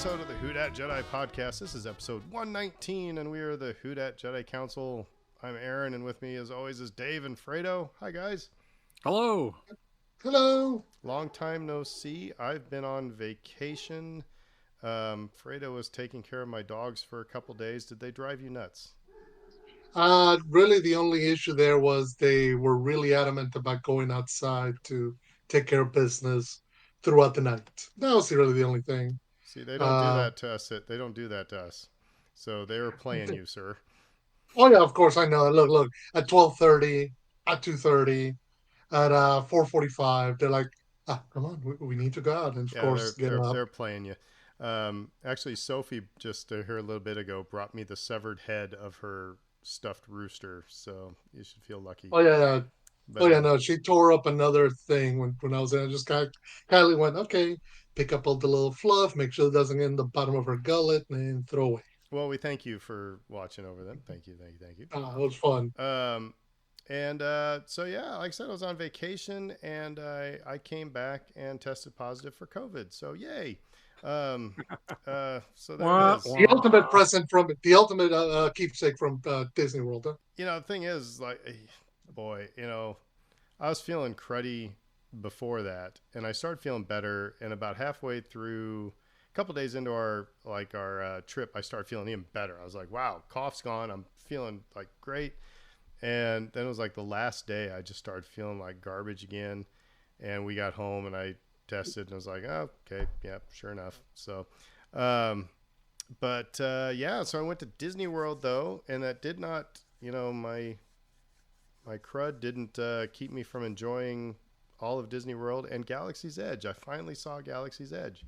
episode of the Who Dat Jedi podcast. This is episode 119, and we are the Who Dat Jedi Council. I'm Aaron, and with me, as always, is Dave and Fredo. Hi, guys. Hello. Hello. Long time no see. I've been on vacation. Fredo was taking care of my dogs for a couple days. Did they drive you nuts? Really, the only issue there was they were really adamant about going outside to take care of business throughout the night. That was really the only thing. See, they don't do Uh, that to us. They don't do that to us. So they were playing you, sir. oh yeah, of course I know. Look. At 12:30, at 2:30, at 4:45, they're like, "Come on, we need to go out." And of Yeah, course, get them up. they're playing you. Actually, Sophie just here a little bit ago brought me the severed head of her stuffed rooster, so you should feel lucky. Oh yeah. But Oh yeah, no, she tore up another thing when I was there. I just kindly went, okay, pick up all the little fluff, make sure it doesn't get in the bottom of her gullet, and then throw away. well, we thank you for watching over them. Thank you. It was fun. So yeah, like I said, I was on vacation and I came back and tested positive for COVID. So yay. So there it is. The ultimate present from the ultimate keepsake from Disney World. Huh? You know, the thing is, like, boy, I was feeling cruddy before that, and I started feeling better. And about halfway through, a couple days into our trip, I started feeling even better. I was like, wow, cough's gone. I'm feeling like great. And then it was like the last day, I just started feeling like garbage again. And we got home and I tested and I was like, oh, okay, yeah, sure enough. So, yeah, so I went to Disney World though, and that did not, my crud didn't keep me from enjoying all of Disney World and Galaxy's Edge. I finally saw Galaxy's Edge.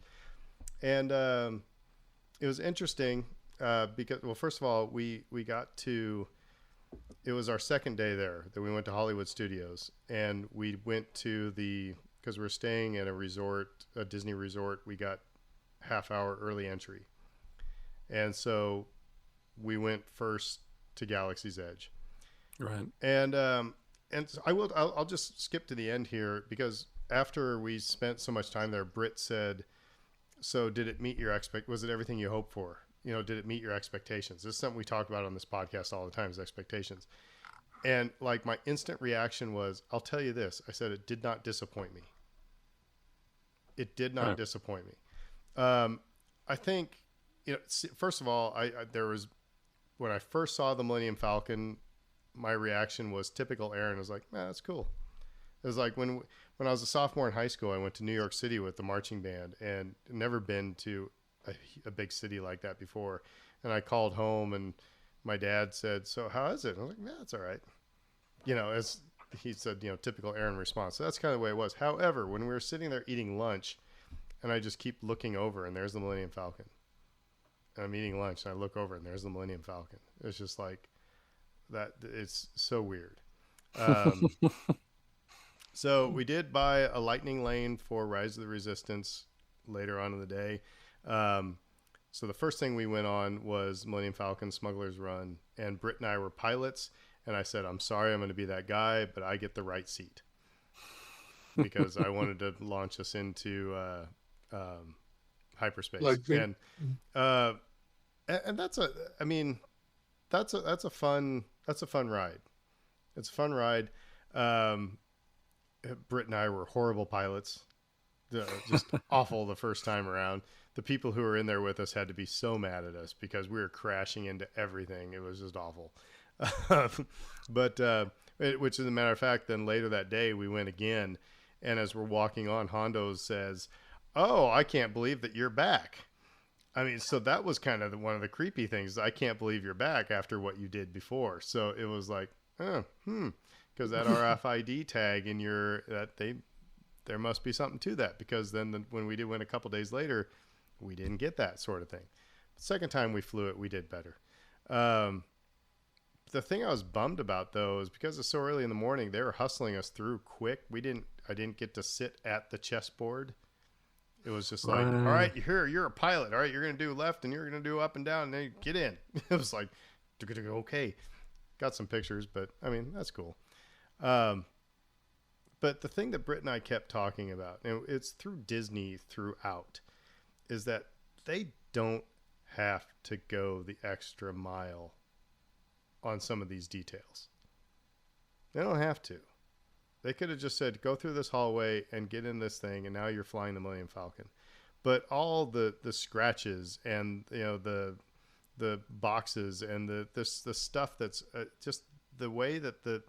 And it was interesting because, well, first of all, we got to... It was our second day there that we went to Hollywood Studios, and we went to because we're staying at a Disney resort, we got half-hour early entry. And so we went first to Galaxy's Edge. Right. And I'll just skip to the end here because after we spent so much time there, Britt said, so did it meet your was it everything you hoped for? Did it meet your expectations? This is something we talk about on this podcast all the time, is expectations. And like my instant reaction was, I'll tell you this. I said, it did not disappoint me. It did not disappoint me. I think, first of all, there was, when I first saw the Millennium Falcon, my reaction was typical Aaron. I was like, that's cool. It was like when I was a sophomore in high school, I went to New York City with the marching band and never been to a big city like that before. And I called home and my dad said, so how is it? I was like, it's all right. As he said, typical Aaron response. So that's kind of the way it was. However, when we were sitting there eating lunch and I just keep looking over and there's the Millennium Falcon, and I'm eating lunch and I look over and there's the Millennium Falcon. It's just like that. It's so weird. So we did buy a lightning lane for Rise of the Resistance later on in the day. So the first thing we went on was Millennium Falcon Smuggler's Run, and Britt and I were pilots, and I said, I'm sorry I'm going to be that guy, but I get the right seat because I wanted to launch us into hyperspace. And that's a fun ride. It's a fun ride. Britt and I were horrible pilots, just awful the first time around. The people who were in there with us had to be so mad at us because we were crashing into everything. It was just awful. Which as a matter of fact, then later that day we went again. And as we're walking on, Hondo says, oh, I can't believe that you're back. I mean, so that was kind of one of the creepy things. I can't believe you're back after what you did before. So it was like, because that RFID tag in there must be something to that, because then when we went a couple days later, we didn't get that sort of thing. The second time we flew it, we did better. The thing I was bummed about though is because it's so early in the morning, they were hustling us through quick. I didn't get to sit at the chessboard. It was just like, all right, you're a pilot. All right, you're going to do left and you're going to do up and down and then get in. It was like, okay. Got some pictures, but I mean, that's cool. But the thing that Britt and I kept talking about, and it's through Disney throughout, is that they don't have to go the extra mile on some of these details. They don't have to. They could have just said, go through this hallway and get in this thing, and now you're flying the Millennium Falcon. But all the scratches and the boxes and the stuff that's just the way that the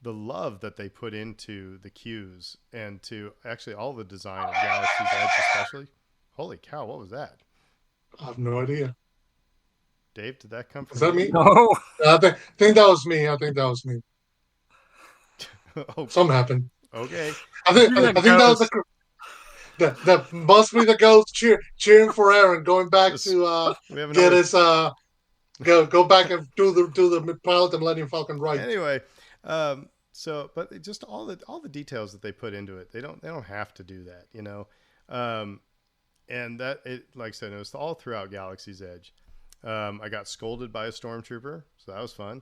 love that they put into the cues and to actually all the design of Galaxy's Edge especially. Holy cow, what was that? I have no idea. Dave, did that come Is from that you? me? No. I think that was me. I think that was me. Oh, Something happened. okay. I think Maybe that I think that was ghost. that must be the ghost cheering for Aaron, going back Just, to we have get another. his go back and do the pilot and Millennium Falcon right. Anyway, so but just all the details that they put into it, they don't have to do that, and that it, like I said, it was all throughout Galaxy's Edge. I got scolded by a stormtrooper, so that was fun.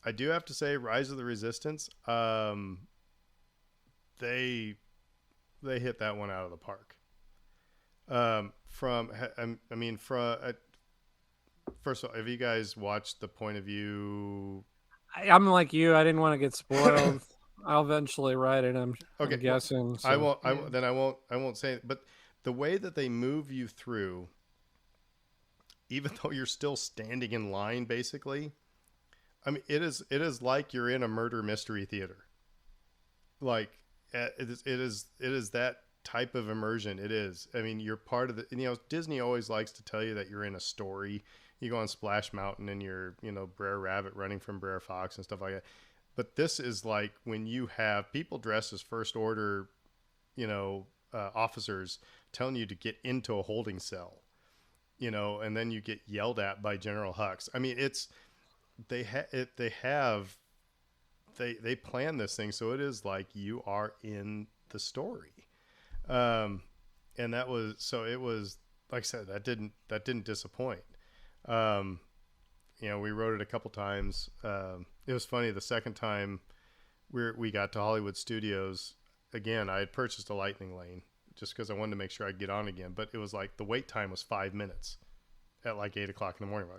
I do have to say, Rise of the Resistance, they hit that one out of the park. First of all, have you guys watched the point of view? I'm like you. I didn't want to get spoiled. I'll eventually write it. I'm guessing. So. I won't say it, but the way that they move you through, even though you're still standing in line, basically, I mean, it is like you're in a murder mystery theater. Like it is that type of immersion. It is. I mean, you're part of the. Disney always likes to tell you that you're in a story. You go on Splash Mountain and you're, Brer Rabbit running from Brer Fox and stuff like that. But this is like when you have people dressed as First Order, officers telling you to get into a holding cell, and then you get yelled at by General Hux. I mean, they plan this thing so it is like you are in the story, and it was like I said, that didn't disappoint. We wrote it a couple times. It was funny. The second time we got to Hollywood Studios, again, I had purchased a Lightning Lane just because I wanted to make sure I'd get on again. But it was like the wait time was 5 minutes at like 8 o'clock in the morning.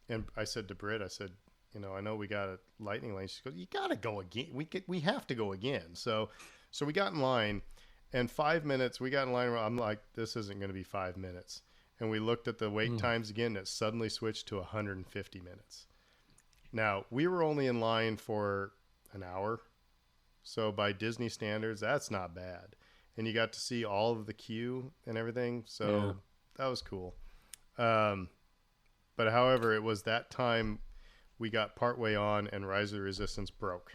And I said to Britt, I said, I know we got a Lightning Lane. She goes, you got to go again. We have to go again. So we got in line, and 5 minutes, we got in line. I'm like, this isn't going to be 5 minutes. And we looked at the wait times again. And it suddenly switched to 150 minutes. Now, we were only in line for an hour. So by Disney standards, that's not bad. And you got to see all of the queue and everything. So that was cool. But however, it was that time we got partway on and Rise of the Resistance broke.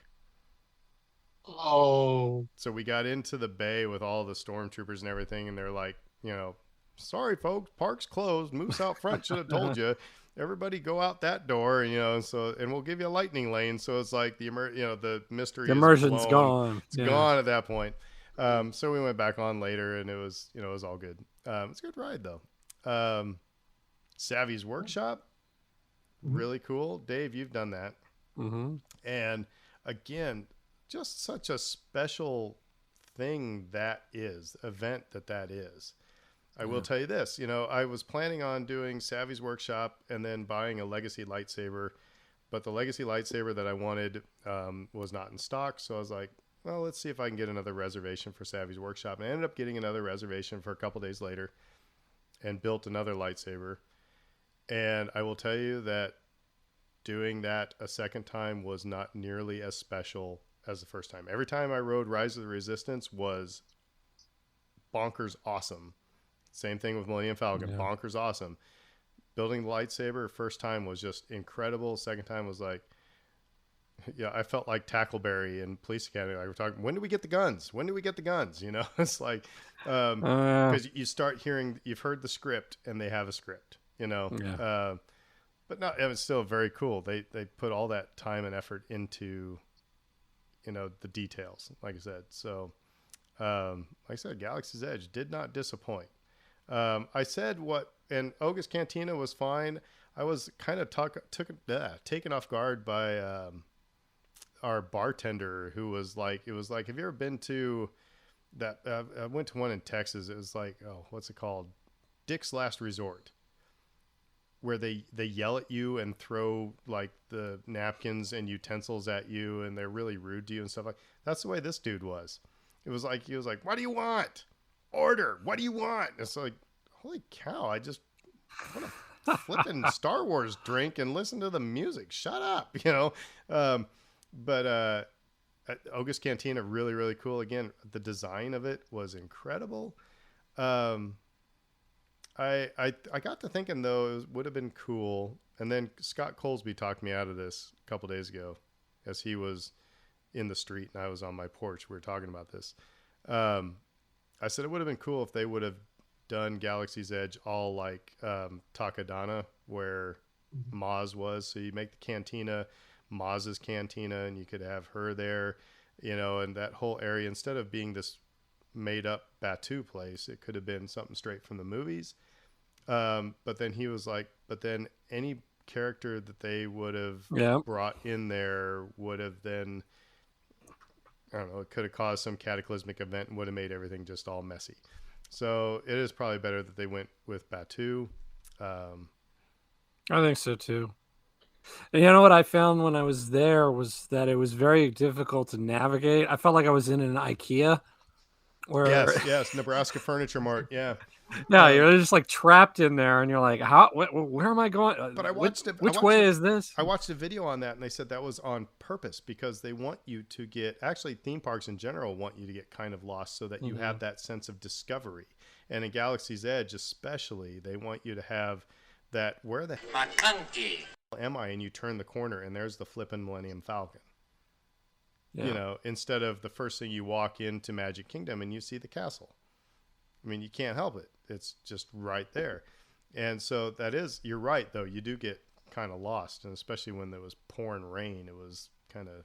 Oh. So we got into the bay with all the stormtroopers and everything. And they're like, sorry, folks, park's closed. Moose out front should have told you. Everybody go out that door, and we'll give you a Lightning Lane. So it's like the mystery. The immersion's gone. It's gone at that point. So we went back on later, and it was all good. It's a good ride though. Savvy's Workshop, really cool. Dave, you've done that, and again, just such a special thing event that is. I will tell you this, I was planning on doing Savvy's Workshop and then buying a Legacy lightsaber, but the Legacy lightsaber that I wanted was not in stock. So I was like, well, let's see if I can get another reservation for Savvy's Workshop. And I ended up getting another reservation for a couple days later and built another lightsaber. And I will tell you that doing that a second time was not nearly as special as the first time. Every time I rode Rise of the Resistance was bonkers awesome. Same thing with Millennium Falcon. Yeah. Bonkers awesome. Building the lightsaber, first time was just incredible. Second time was like, I felt like Tackleberry in Police Academy. Like we're talking, when do we get the guns? When do we get the guns? It's like, because you start hearing, you've heard the script and they have a script, but no, it was still very cool. They put all that time and effort into, the details, like I said. So, like I said, Galaxy's Edge did not disappoint. I said and Oga's Cantina was fine. I was kind of taken off guard by our bartender who was like, it was like, have you ever been to, that I went to one in Texas. It was like, oh, what's it called? Dick's Last Resort, where they yell at you and throw like the napkins and utensils at you, and they're really rude to you and stuff like. That's the way this dude was. It was like he was like, "What do you want? Order. What do you want?" It's like, holy cow! I just want a flipping Star Wars drink and listen to the music. Shut up, you know. But Oga's Cantina, really, really cool. Again, the design of it was incredible. I got to thinking though it would have been cool, and then Scott Colesby talked me out of this a couple days ago, as he was in the street and I was on my porch. We were talking about this. I said it would have been cool if they would have done Galaxy's Edge all like Takadana, where Maz was. So you make the cantina Maz's cantina, and you could have her there, you know, and that whole area, instead of being this made up Batu place, it could have been something straight from the movies. But then he was like, but then any character that they would have brought in there would have then, I don't know, it could have caused some cataclysmic event and would have made everything just all messy. So it is probably better that they went with Batu. I think so too. And you know what I found when I was there was that it was very difficult to navigate. I felt like I was in an IKEA. Where... Yes, Nebraska Furniture Mart, yeah. No, you're just like trapped in there, and you're like, "How? Where am I going?" But I watched it. Which way is this? I watched a video on that, and they said that was on purpose because they want you to get. Actually, theme parks in general want you to get kind of lost so that you have that sense of discovery. And in Galaxy's Edge, especially, they want you to have that. Where the hell am I? And you turn the corner, and there's the flippin' Millennium Falcon. Yeah. You know, instead of the first thing you walk into Magic Kingdom and you see the castle. I mean, you can't help it. It's just right there. And so that is, you're right, though. You do get kind of lost. And especially when there was pouring rain, it was kind of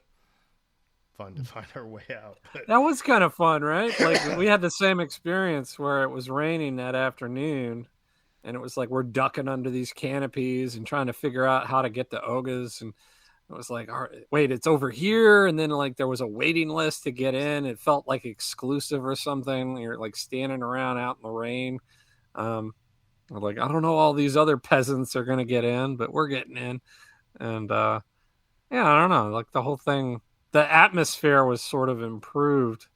fun to find our way out. But that was kind of fun, right? Like, we had the same experience where it was raining that afternoon. And it was like we're ducking under these canopies and trying to figure out how to get to Oga's. And it was like, all right, wait, it's over here. And then like there was a waiting list to get in. It felt like exclusive or something. You're like standing around out in the rain. Like, I don't know, all these other peasants are going to get in, but we're getting in. And yeah, I don't know. Like the whole thing, the atmosphere was sort of improved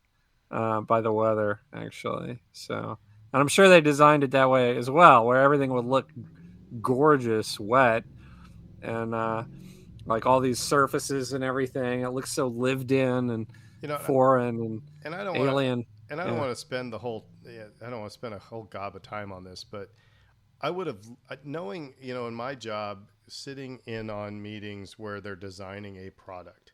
by the weather, actually. So, and I'm sure they designed it that way as well, where everything would look gorgeous, wet, and like all these surfaces and everything. It looks so lived in and foreign and I don't alien. And I don't want to spend the whole. I don't want to spend a whole gob of time on this, but I would have, knowing, you know, in my job, sitting in on meetings where they're designing a product.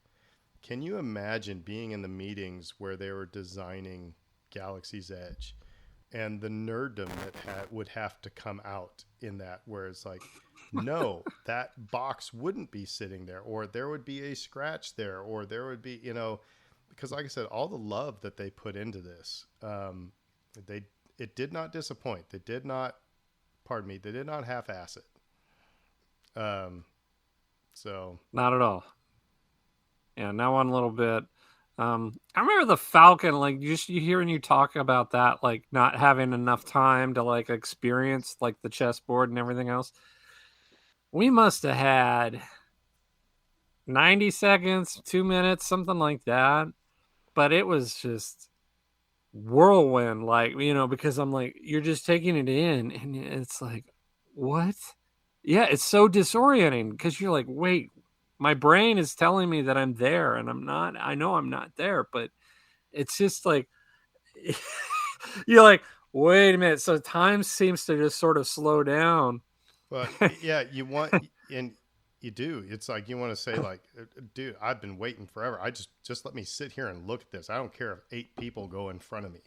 Can you imagine being in the meetings where they were designing Galaxy's Edge, and the nerddom that would have to come out in that, where it's like, no, that box wouldn't be sitting there, or there would be a scratch there, or there would be, you know, because like I said, all the love that they put into this, it did not disappoint. They did not half-ass it. So not at all. Yeah, not one little bit. I remember the Falcon, like you hearing you talk about that, like not having enough time to like experience like the chessboard and everything else. We must have had 90 seconds, 2 minutes, something like that. But it was just whirlwind, like, you know, because I'm like, you're just taking it in and it's like, what? Yeah, it's so disorienting because you're like, wait, my brain is telling me that I'm there and I'm not. I know I'm not there, but it's just like, you're like, wait a minute. So time seems to just sort of slow down. Well, yeah, you want, and you do. It's like you want to say, like, dude, I've been waiting forever. I just let me sit here and look at this. I don't care if 8 people go in front of me,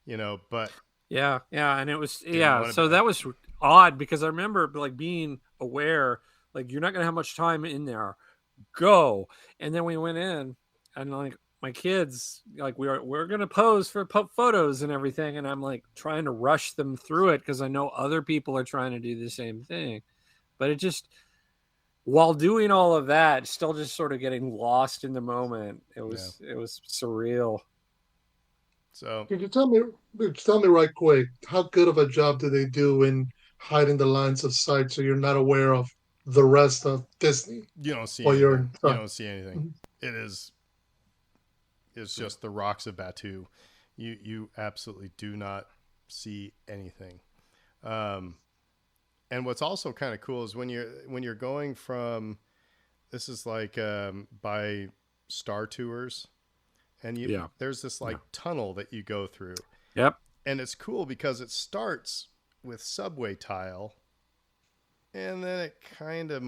you know. But yeah, and it was So that was odd because I remember like being aware, like you're not gonna have much time in there. Go, and then we went in, and like my kids, like we're gonna pose for photos and everything, and I'm like trying to rush them through it because I know other people are trying to do the same thing, but it just, while doing all of that, still just sort of getting lost in the moment. It was surreal. So Could you tell me right quick, how good of a job do they do in hiding the lines of sight so you're not aware of the rest of Disney you don't see while you're anything. You inside? don't see anything. Mhm. It is it's just the rocks of Batu. You absolutely do not see anything. Um, and what's also kind of cool is when you're going from this is like by Star Tours, and Yeah. there's this Yeah. like tunnel that you go through, Yep. and it's cool because it starts with subway tile, and then it kind of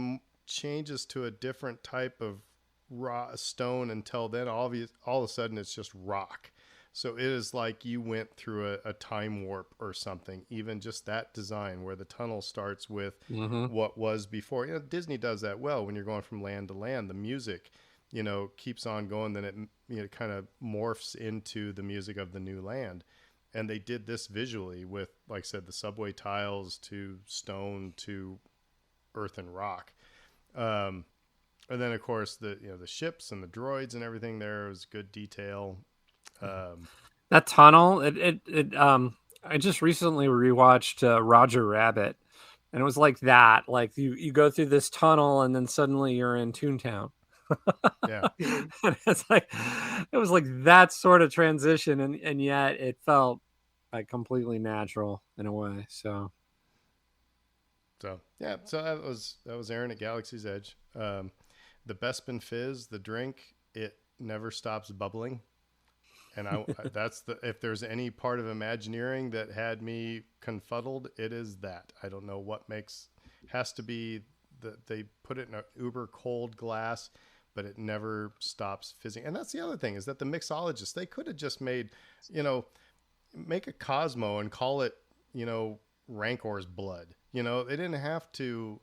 changes to a different type of raw stone until then all of a sudden it's just rock. So it is like you went through a time warp or something. Even just that design where the tunnel starts with Mm-hmm. what was before. Disney does that well when you're going from land to land. The music, keeps on going. Then it kind of morphs into the music of the new land. And they did this visually with, like I said, the subway tiles to stone to earth and rock. Um, and then of course the ships and the droids and everything there was good detail. Um, That tunnel, it I just recently rewatched Roger Rabbit, and it was like that. Like you go through this tunnel, and then suddenly you're in Toontown. yeah, Mhm. And it's like it was like that sort of transition, and yet it felt like completely natural in a way. So so that was Aaron at Galaxy's Edge. The Bespin Fizz, the drink, it never stops bubbling. And that's if there's any part of Imagineering that had me confuddled, it is that. I don't know what has to be that they put it in an uber cold glass, but it never stops fizzing. And that's the other thing is that the mixologists, they could have just made, you know, make a Cosmo and call it, Rancor's blood. They didn't have to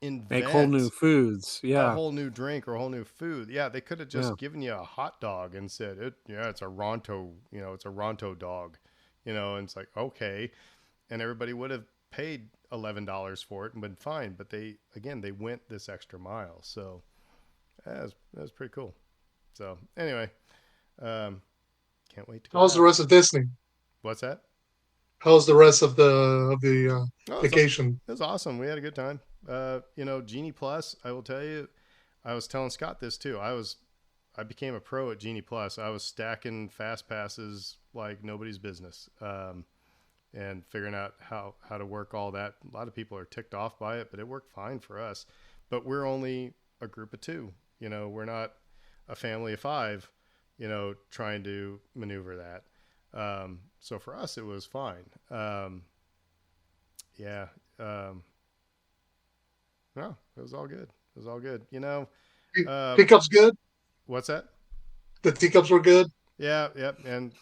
make whole new invent foods. a Yeah. whole new drink or a whole new food. Yeah, they could have Yeah. just given you a hot dog and said it's a Ronto, it's a Ronto dog, and it's like okay, and everybody would have paid $11 for it and been fine. But they went this extra mile, so that was pretty cool. So anyway, um, can't wait to go How's the back. rest of Disney? What's that? How's the rest of the Oh, vacation? it was awesome. We had a good time. Genie Plus. I will tell you, I was telling Scott this too. I became a pro at Genie Plus. I was stacking fast passes like nobody's business, and figuring out how to work all that. A lot of people are ticked off by it, but it worked fine for us. But we're only a group of two. We're not a family of five. Trying to maneuver that. So for us, it was fine. Yeah. No, it was all good. It was all good. Um, Teacups good? what's that? The teacups were good. Yeah, yep, and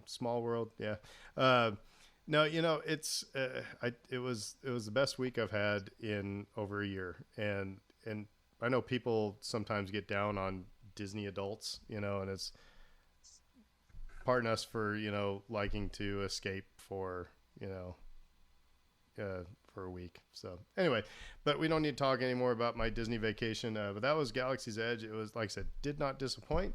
Small World, yeah. Uh, no, it was the best week I've had in over a year, and I know people sometimes get down on Disney adults, and it's pardon us for liking to escape for a week. So anyway, but we don't need to talk anymore about my Disney vacation. But that was Galaxy's Edge. It was, like I said, did not disappoint.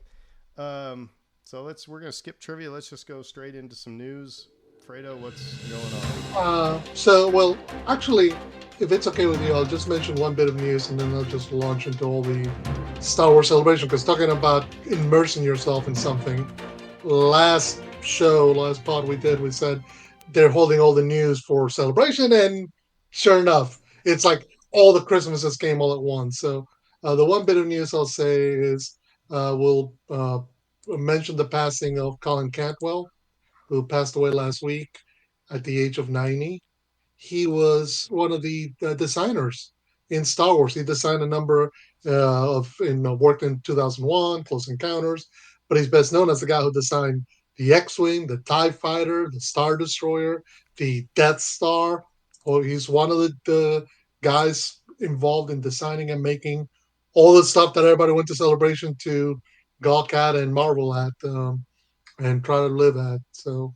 So we're gonna skip trivia. Let's just go straight into some news. Fredo, what's going on? Well, actually, if it's okay with you, I'll just mention one bit of news and then I'll just launch into all the Star Wars celebration. Because talking about immersing yourself in something, last last pod we did, we said they're holding all the news for celebration, and sure enough, it's like all the Christmases came all at once. So the one bit of news I'll say is we'll mention the passing of Colin Cantwell, who passed away last week at the age of 90. He was one of the designers in Star Wars. He designed a number worked in 2001, Close Encounters, but he's best known as the guy who designed the X-Wing, the TIE Fighter, the Star Destroyer, the Death Star. Well, he's one of the guys involved in designing and making all the stuff that everybody went to Celebration to gawk at and marvel at and try to live at. So,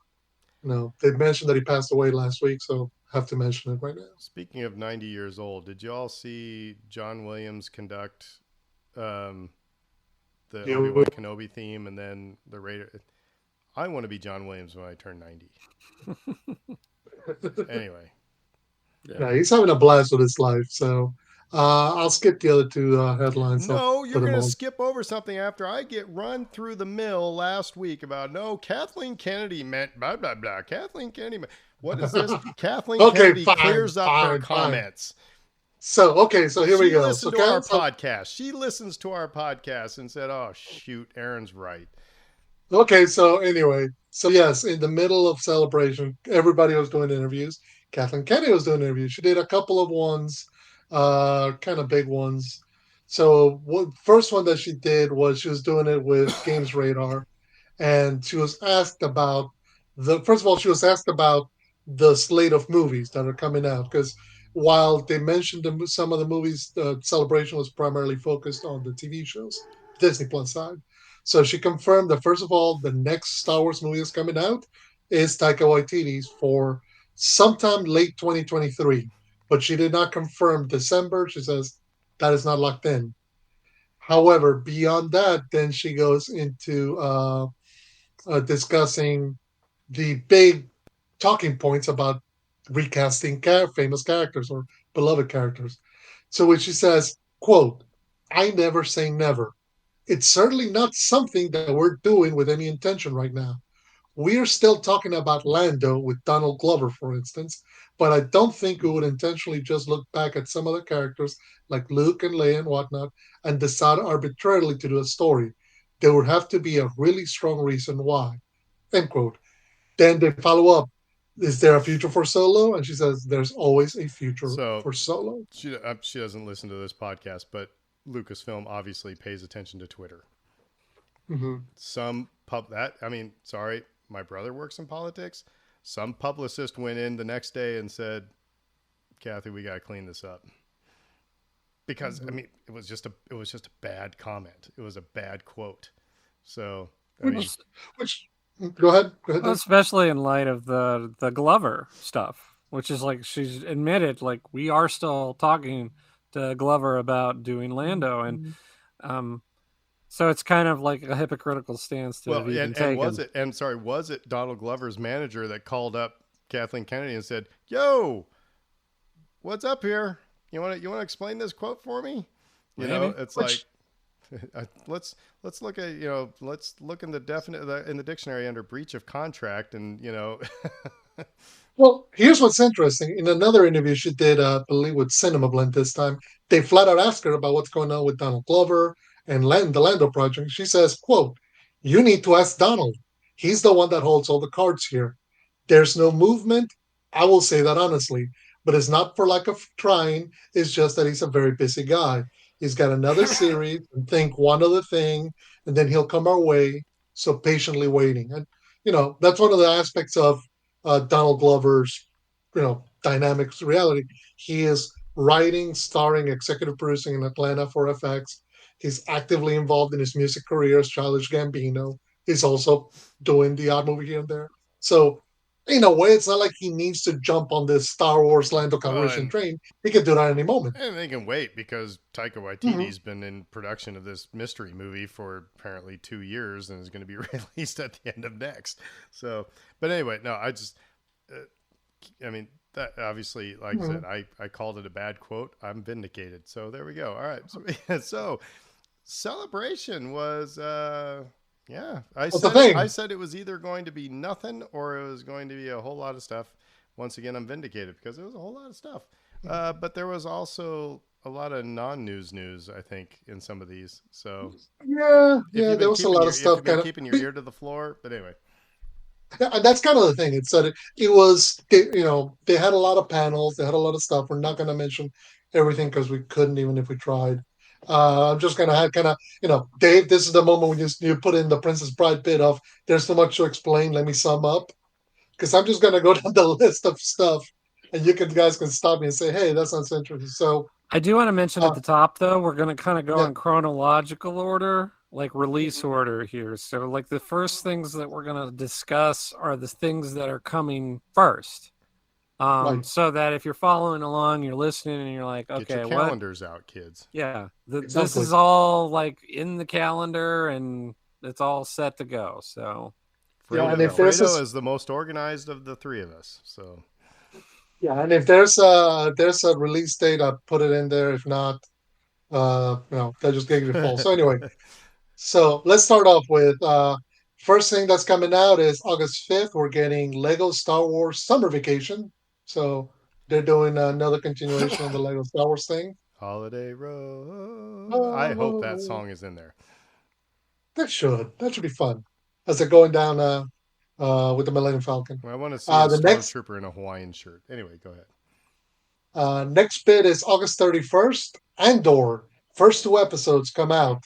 they mentioned that he passed away last week, so I have to mention it right now. Speaking of 90 years old, did you all see John Williams conduct um, the You Obi-Wan Kenobi theme and then the Raider? I want to be John Williams when I turn 90. Anyway. Yeah, he's having a blast with his life. So I'll skip the other two headlines. I'll No, you're put them going to on. skip over something after I get run through the mill last week about, no, Kathleen Kennedy meant blah, blah, blah. Kathleen Kennedy meant, what is this? Kathleen Okay, Kennedy fine, clears up her fine. comments. So here we She go. listened to our podcast. She listens to our podcast and said, oh, shoot, Aaron's right. Okay, so anyway, so yes, in the middle of celebration, everybody was doing interviews. Kathleen Kennedy was doing interviews. She did a couple of ones, kind of big ones. So first one that she did was she was doing it with Games Radar, and she was asked about first of all, she was asked about the slate of movies that are coming out, because while they mentioned some of the movies, the celebration was primarily focused on the TV shows, Disney Plus side. So she confirmed that first of all, the next Star Wars movie that's coming out is Taika Waititi's for sometime late 2023, but she did not confirm December. She says that is not locked in. However, beyond that, then she goes into discussing the big talking points about recasting famous characters or beloved characters. So when she says, quote, I never say never. It's certainly not something that we're doing with any intention right now. We are still talking about Lando with Donald Glover, for instance, but I don't think we would intentionally just look back at some other characters like Luke and Leia and whatnot and decide arbitrarily to do a story. There would have to be a really strong reason why. End quote. Then they follow up. Is there a future for Solo? And she says, there's always a future So for Solo. she doesn't listen to this podcast, but Lucasfilm obviously pays attention to Twitter. Mm-hmm. Sorry, my brother works in politics. Some publicist went in the next day and said, Kathy, we got to clean this up. Because it was just a bad comment. It was a bad quote. So Which go ahead. Well, especially in light of the Glover stuff, which is like she's admitted, like we are still talking to Glover about doing Lando, and so it's kind of like a hypocritical stance to have even taken. Was it Donald Glover's manager that called up Kathleen Kennedy and said, "Yo, what's up here? You want to explain this quote for me?" It's like let's look at let's look in the dictionary under breach of contract, and Well, here's what's interesting. In another interview she did, I believe with Cinema Blend this time, they flat out asked her about what's going on with Donald Glover and the Lando project. She says, quote, you need to ask Donald. He's the one that holds all the cards here. There's no movement. I will say that honestly, but it's not for lack of trying. It's just that he's a very busy guy. He's got another series and think one other thing, and then he'll come our way. So patiently waiting. And, that's one of the aspects of Donald Glover's, dynamics reality. He is writing, starring, executive producing in Atlanta for FX. He's actively involved in his music career as Childish Gambino. He's also doing the odd movie here and there. So, in a way, it's not like he needs to jump on this Star Wars Lando Calrissian train. He could do that any moment. And they can wait because Taika Waititi's been in production of this mystery movie for apparently 2 years and is going to be released at the end of next. So, but anyway, no, I just, that obviously, like I said, I called it a bad quote. I'm vindicated. So there we go. All right. So celebration was, I said it was either going to be nothing or it was going to be a whole lot of stuff. Once again, I'm vindicated because it was a whole lot of stuff. But there was also a lot of non-news, I think, in some of these. So there was a lot of stuff. If you've been keeping your ear to the floor, but anyway. Yeah, that's kind of the thing. It's that it was, they had a lot of panels. They had a lot of stuff. We're not going to mention everything because we couldn't even if we tried. I'm just going to have Dave, this is the moment when you put in the Princess Bride bit of there's so much to explain. Let me sum up. Because I'm just going to go down the list of stuff and guys can stop me and say, hey, that sounds interesting. So I do want to mention at the top, though, we're going to kind of go in chronological order, like release order here. So like the first things that we're going to discuss are the things that are coming first. So that if you're following along, you're listening and you're like, okay, get your calendars out, kids. Yeah. This is all like in the calendar and it's all set to go. So Yeah, and if there's a Fredo is the most organized of the three of us. So yeah, and if there's a release date, I put it in there. If not, that just gave you false. So anyway, so let's start off with first thing that's coming out is August 5th. We're getting Lego Star Wars Summer Vacation. So they're doing another continuation of the Lego Star Wars thing. Holiday Road. I hope that Oh, song is in there. that should be fun as they're going down with the Millennium Falcon. I want to see a The next stormtrooper in a Hawaiian shirt. Anyway, go ahead. Next bit is August 31st. Andor. First two episodes come out.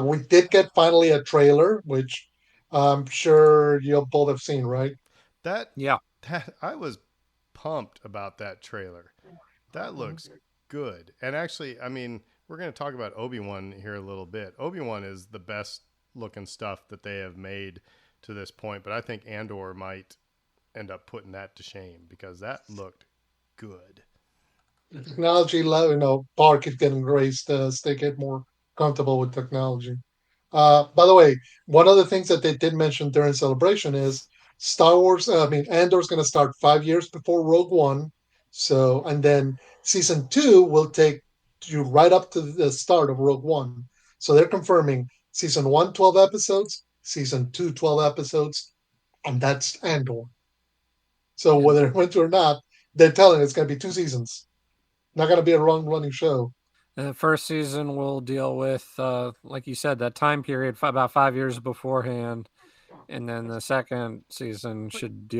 We did get finally a trailer, which I'm sure you'll both have seen, right? That Yeah. that I was pumped about that trailer. That looks good. And actually, I mean, we're going to talk about Obi-Wan here a little bit. Obi-Wan is the best looking stuff that they have made to this point, but I think Andor might end up putting that to shame because that looked good. Technology, bar keeps getting raised as they get more comfortable with technology. By the way, one of the things that they did mention during celebration is Star Wars. Andor's going to start 5 years before Rogue One. So, and then season two will take you right up to the start of Rogue One. So they're confirming season one, 12 episodes, season two, 12 episodes, and that's Andor. So And whether it went to or not, they're telling it's going to be 2 seasons. Not going to be a long running show. the first season will deal with, like you said, that time period about 5 years beforehand, and then the second season should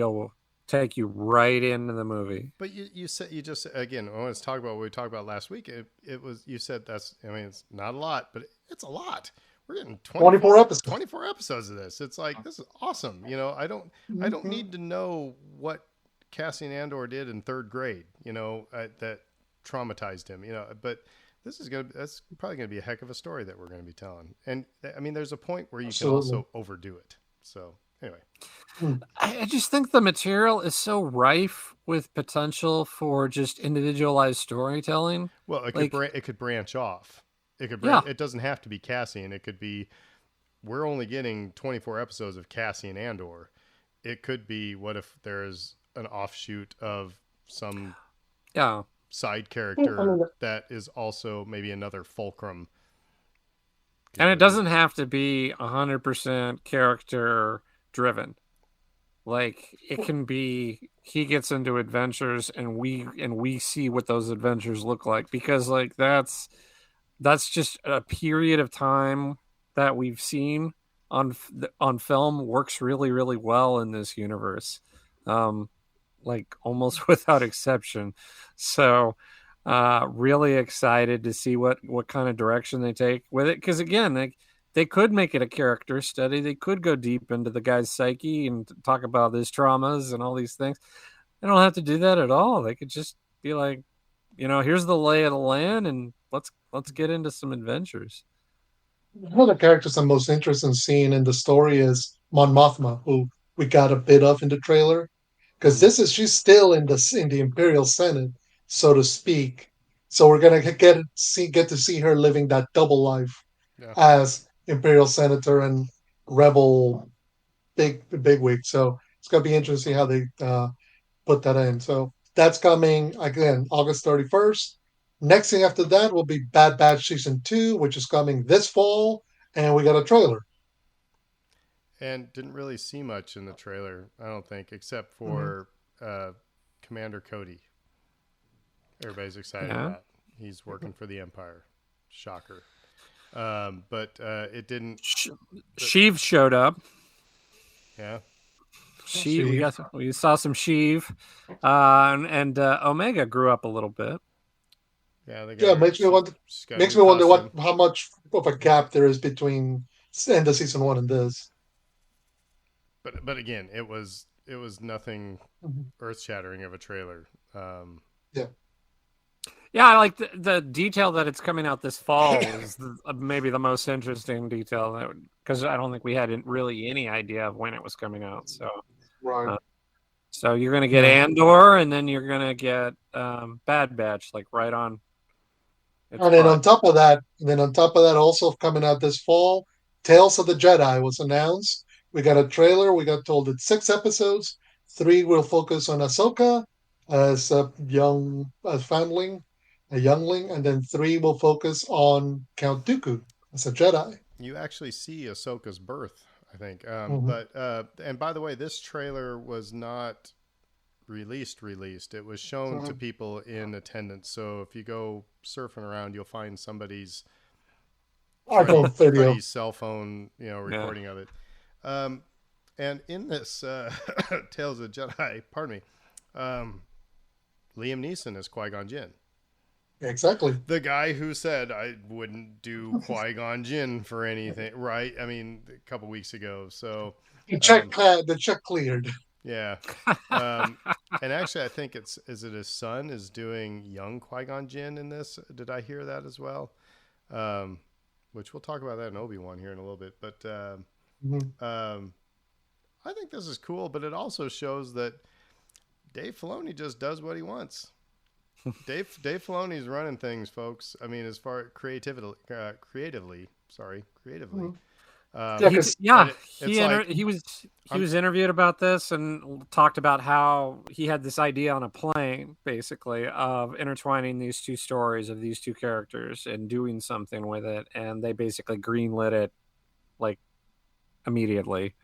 take you right into the movie. But you said you just again. I want to talk about what we talked about last week. It was you said that's. I mean, it's not a lot, but it's a lot. We're getting 24 episodes. 24 episodes of this. It's like this is awesome. I don't need to know what Cassian Andor did in third grade. That traumatized him. But that's probably gonna be a heck of a story that we're gonna be telling. And I mean, there's a point where you Absolutely. can also overdo it. So anyway. I just think the material is so rife with potential for just individualized storytelling. Well, it could branch off. Yeah. It doesn't have to be Cassian. It could be we're only getting 24 episodes of Cassian Andor. It could be what if there's an offshoot of some side character that is also maybe another fulcrum. And it doesn't have to be 100% character driven. Like it can be he gets into adventures and we see what those adventures look like, because like that's just a period of time that we've seen on film works really, really well in this universe. Like almost without exception. So really excited to see what kind of direction they take with it, because again, they could make it a character study. They could go deep into the guy's psyche and talk about his traumas and all these things. They don't have to do that at all. They could just be like, here's the lay of the land, and let's get into some adventures. One of the characters I'm most interested in seeing in the story is Mon Mothma, who we got a bit of in the trailer, because she's still in the Imperial Senate, so to speak. So we're gonna get to see her living that double life as Imperial Senator and Rebel bigwig. So it's gonna be interesting how they put that in. So that's coming again August 31st. Next thing after that will be Bad Batch Season 2, which is coming this fall, and we got a trailer. And didn't really see much in the trailer, I don't think, except for Commander Cody. Everybody's excited about. He's working for the Empire. Shocker. But it didn't. Sheev showed up. Yeah. We saw some Sheev, and Omega grew up a little bit. Yeah, makes me wonder how much of a gap there is between end of season one and this. But again, it was nothing earth shattering of a trailer. Yeah, I like the detail that it's coming out this fall is maybe the most interesting detail, because I don't think we had really any idea of when it was coming out. So, right. So you're gonna get Andor, and then you're gonna get Bad Batch, like right on. And then on top of that, also coming out this fall, Tales of the Jedi was announced, We got a trailer. We got told it's 6 episodes. 3 will focus on Ahsoka as a young foundling, a youngling, and then 3 will focus on Count Dooku as a Jedi. You actually see Ahsoka's birth, I think. Mm-hmm. And by the way, this trailer was not released. It was shown to people in attendance. So if you go surfing around, you'll find somebody's Video. cell phone, recording of it. And in this Tales of the Jedi, pardon me, Liam Neeson is Qui-Gon Jinn. Exactly. The guy who said I wouldn't do Qui-Gon Jinn for anything, right? I mean, a couple weeks ago. So the check cleared. Yeah. And actually, I think is it his son is doing young Qui-Gon Jinn in this? Did I hear that as well? Which we'll talk about that in Obi-Wan here in a little bit. But I think this is cool, but it also shows that Dave Filoni just does what he wants. Dave Filoni's running things, folks. I mean, as far as creatively. He was interviewed about this and talked about how he had this idea on a plane, basically, of intertwining these two stories of these two characters and doing something with it, and they basically greenlit it like immediately.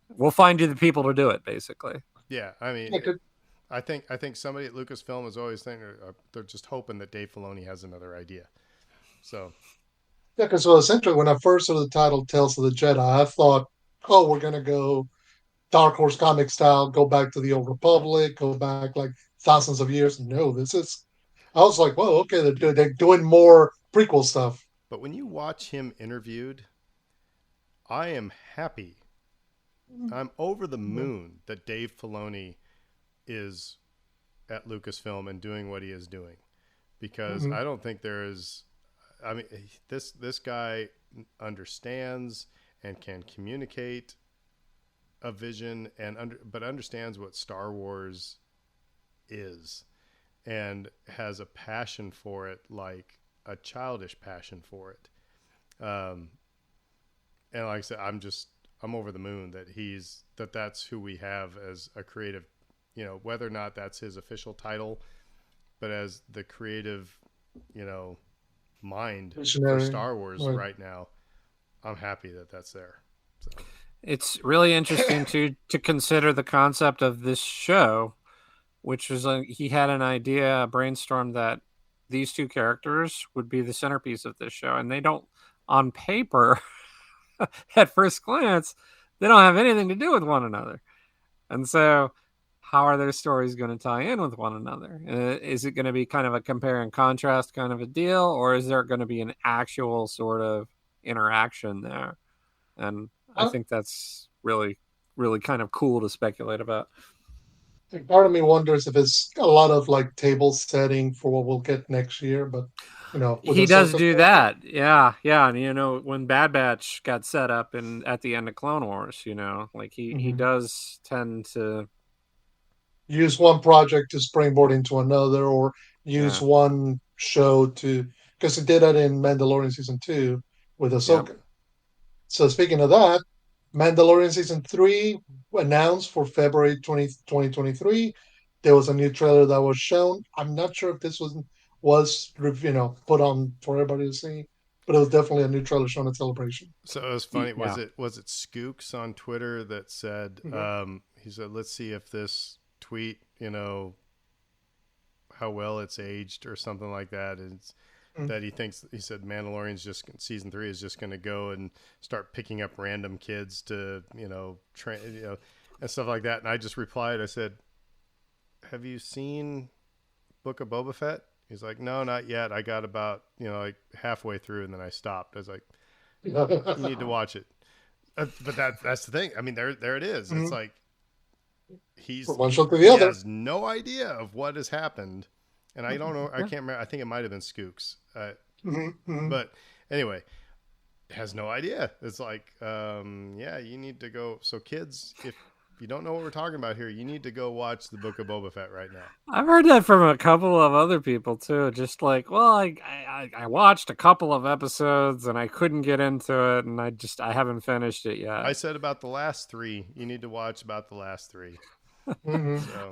We'll find you the people to do it, basically. Yeah, I mean, I think somebody at Lucasfilm is always thinking they're just hoping that Dave Filoni has another idea. So. Yeah, because essentially when I first saw the title Tales of the Jedi, I thought, oh, we're going to go Dark Horse comic style, go back to the Old Republic, go back like thousands of years. No, I was like, whoa, okay, they're doing more prequel stuff. But when you watch him interviewed, I am happy. I'm over the moon that Dave Filoni is at Lucasfilm and doing what he is doing. Because I don't think there is... I mean, this guy understands and can communicate a vision but understands what Star Wars is and has a passion for it, like a childish passion for it. And like I said, I'm over the moon that that's who we have as a creative, whether or not that's his official title, but as the creative, mind for Star Wars right now, I'm happy that that's there. So. It's really interesting to consider the concept of this show, which was he had an idea, a brainstorm that these two characters would be the centerpiece of this show, and they don't, on paper, at first glance, they don't have anything to do with one another, and so how are their stories going to tie in with one another? Is it going to be kind of a compare and contrast kind of a deal, or is there going to be an actual sort of interaction there? And I think that's really, really kind of cool to speculate about. Part of me wonders if it's a lot of like table setting for what we'll get next year, but he does do that. Yeah. And when Bad Batch got set up at the end of Clone Wars, like he does tend to use one project to springboard into another, or use one show because he did that in Mandalorian season 2 with Ahsoka. Yep. So speaking of that, Mandalorian season 3 announced for February 2023. There was a new trailer that was shown. I'm not sure if this was put on for everybody to see, but it was definitely a new trailer shown at Celebration. So it was funny. Was it Skooks on Twitter that said he said, let's see if this tweet, how well it's aged or something like that. That he said Mandalorian's season 3 is just going to go and start picking up random kids to, train, and stuff like that. And I just replied, I said, have you seen Book of Boba Fett? He's like, no, not yet. I got about, like halfway through and then I stopped. I was like, you need to watch it. But that's the thing. I mean, there it is. It's like, he has no idea of what has happened. And I don't know. I can't remember. I think it might have been Skooks. But anyway, has no idea. It's like, you need to go. So kids, you don't know what we're talking about here, you need to go watch the Book of Boba Fett right now. I've heard that from a couple of other people too. Just like, well, I watched a couple of episodes and I couldn't get into it, and I haven't finished it yet. I said about the last 3. You need to watch about the last 3. Mm-hmm. So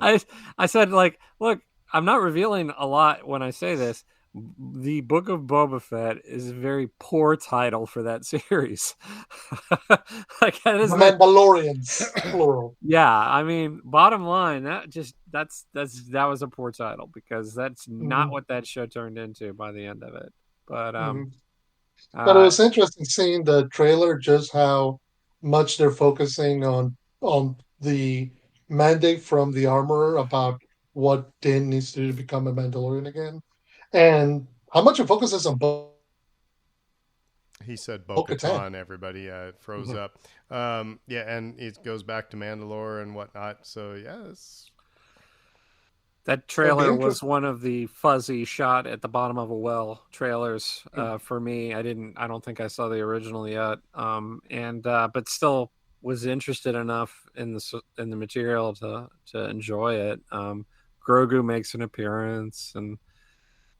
I said, like, look, I'm not revealing a lot when I say this. The Book of Boba Fett is a very poor title for that series. Like that is Mandalorians, plural. yeah. I mean, bottom line, that was a poor title because that's not Mm-hmm. what that show turned into by the end of it. But Mm-hmm. But it uh, was interesting seeing the trailer, just how much they're focusing on the mandate from the armorer about what Din needs to do to become a Mandalorian again, and how much it focuses on he said Bo-Katan. Bo-Katan, everybody froze up. Yeah, and it goes back to Mandalore and whatnot. So, yeah, that It'll be trailer was interesting. one of the fuzzy shot at the bottom of a well trailers for me. I don't think I saw the original yet. And but still was interested enough in the material to enjoy it. Grogu makes an appearance, and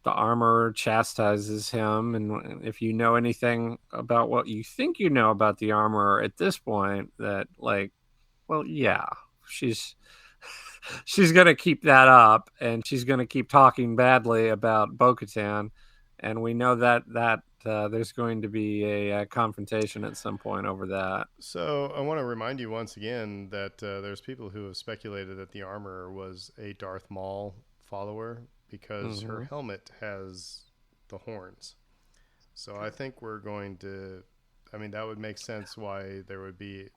the armor chastises him. And if you know anything about what you think you know about the armor at this point, that like, well, yeah, she's she's going to keep that up, and she's going to keep talking badly about Bo-Katan, and we know that there's going to be a confrontation at some point over that. So I want to remind you once again that there's people who have speculated that the armorer was a Darth Maul follower because her Mm-hmm. helmet has the horns. So I think we're going to. I mean, that would make sense why there would be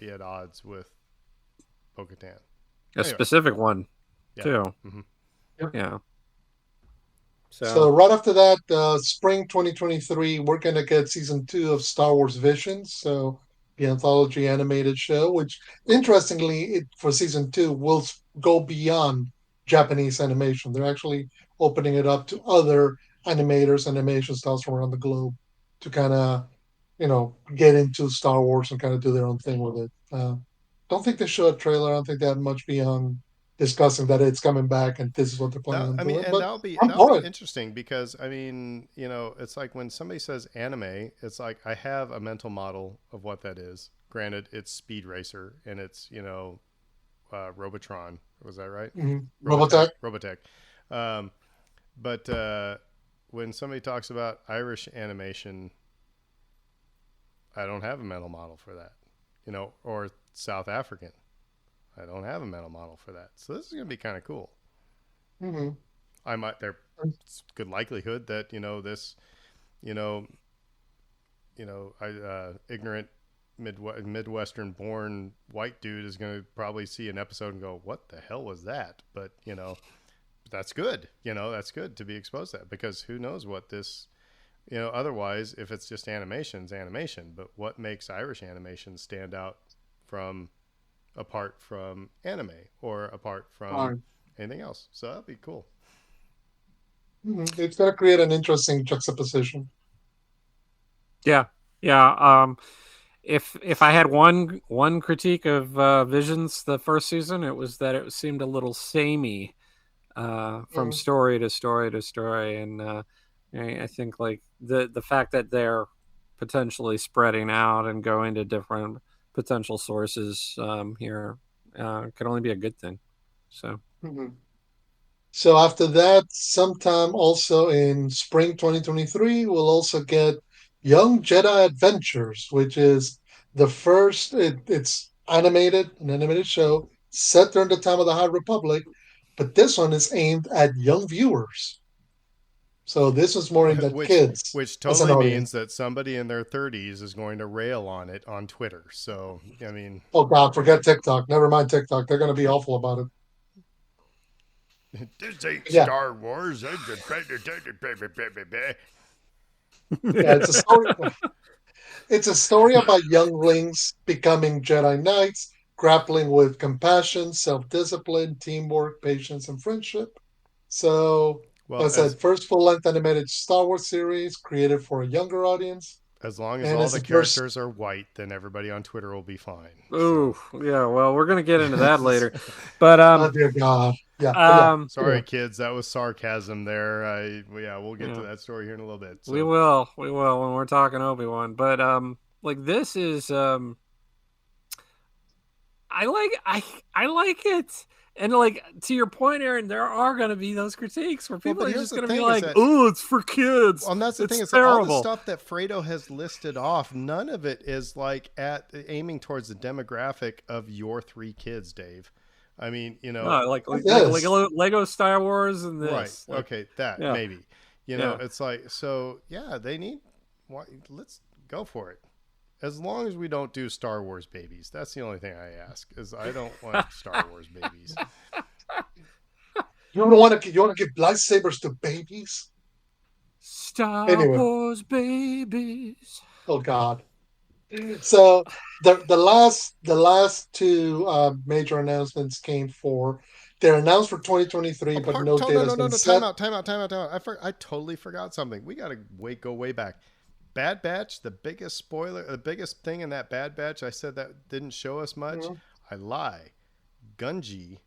at odds with Bo-Katan. A Anyway, specific one, yeah. too. hmm Yep. Yeah. So So, right after that, spring 2023, we're going to get season 2 of Star Wars Visions. So the anthology animated show, which interestingly, for season 2 will go beyond Japanese animation. They're actually opening it up to other animators, animation styles from around the globe to kind of, get into Star Wars and kind of do their own thing with it. Don't think they showed a trailer. I don't think they had much beyond discussing that it's coming back and this is what they're planning That on I mean, doing. and But that'll be I'm that'll be for it. interesting because I mean, it's like when somebody says anime, it's like I have a mental model of what that is. Granted, it's Speed Racer and it's Robotron. Was that right? Robotech. Robotech. Robotech. Um, but when somebody talks about Irish animation, I don't have a mental model for that. Or South African. I don't have a mental model for that. So this is going to be kind of cool. Mm-hmm. There's good likelihood that this you know ignorant Midwestern born white dude is going to probably see an episode and go, what the hell was that? But that's good. That's good to be exposed to that, because who knows what this otherwise, if it's just animation's animation, but what makes Irish animation stand out apart from anime or apart from Fine. anything else? So that'd be cool. It's going to create an interesting juxtaposition. yeah. Yeah. If I had one critique of Visions the first season, it was that it seemed a little samey from Mm-hmm. story to story to story, and I think like the fact that they're potentially spreading out and going to different potential sources here can only be a good thing. So Mm-hmm. So after that, sometime also in spring 2023, we'll also get Young Jedi Adventures, which is the first. It's an animated show set during the time of the High Republic, but this one is aimed at young viewers. So this is more aimed at which kids which as an totally means audience. that somebody in their 30s is going to rail on it on Twitter. So I mean, Oh God, forget TikTok. Never mind TikTok. They're going to be awful about it. this ain't Yeah, Star Wars. yeah. It's a story. It's a story about younglings becoming Jedi Knights, grappling with compassion, self discipline, teamwork, patience, and friendship. So, Well, like I said, first full length animated Star Wars series created for a younger audience. As long as And all it's the the first. characters are white, then everybody on Twitter will be fine. Ooh, So. yeah. Well, we're gonna get into that later, but Oh dear God. Yeah, but yeah. Sorry, Anyway. kids, that was sarcasm there. We'll get to yeah, that story here in a little bit. we So. will, when we're talking Obi-Wan. But like this is I like it. And like to your point, Aaron, there are going to be those critiques where Well, people but are here's just the going to be thing: is like, that, "Oh, it's for kids. well, and that's the It's thing is that all the terrible." stuff that Fredo has listed off, none of it is like at aiming towards the demographic of your 3 kids, Dave. I mean, No, Yes. Lego Star Wars and right? this. Like, Okay, that yeah, maybe. yeah. It's like so. Yeah, they need. Why? Let's go for it. As long as we don't do Star Wars babies, that's the only thing I ask. Is I don't want Star Wars babies. You don't want to. You want to give lightsabers to babies? Star Anyway. Wars babies. Oh God. So the last 2 major announcements came for. They're announced for 2023, but no date has been No. set. Time out. I totally forgot something. We gotta go way back. Bad Batch, the biggest spoiler, the biggest thing in that Bad Batch. I said that didn't show us much. Mhm. I lie. Gunji,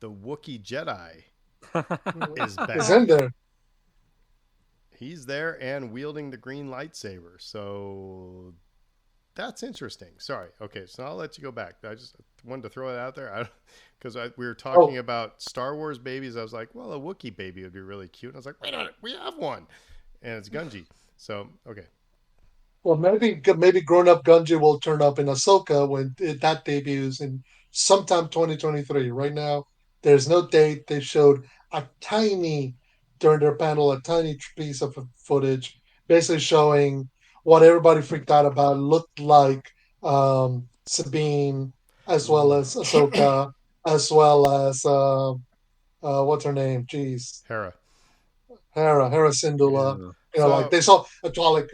the Wookiee Jedi, is back. Is in there. He's there and wielding the green lightsaber. So that's interesting. Sorry. Okay, so I'll let you go back. I just wanted to throw it out there because we were talking about Star Wars babies. I was like, well, a Wookiee baby would be really cute. And I was like, wait a minute, we have one, and it's Gunji. So okay. Well, maybe grown up Gunji will turn up in Ahsoka when that debuts in sometime 2023. Right now, there's no date. They showed a tiny during their panel a tiny piece of footage, basically showing what everybody freaked out about looked like Sabine, as well as Ahsoka, as well as what's her name? Jeez, Hera. Hera Syndulla. Yeah. Like So they saw a Twilight,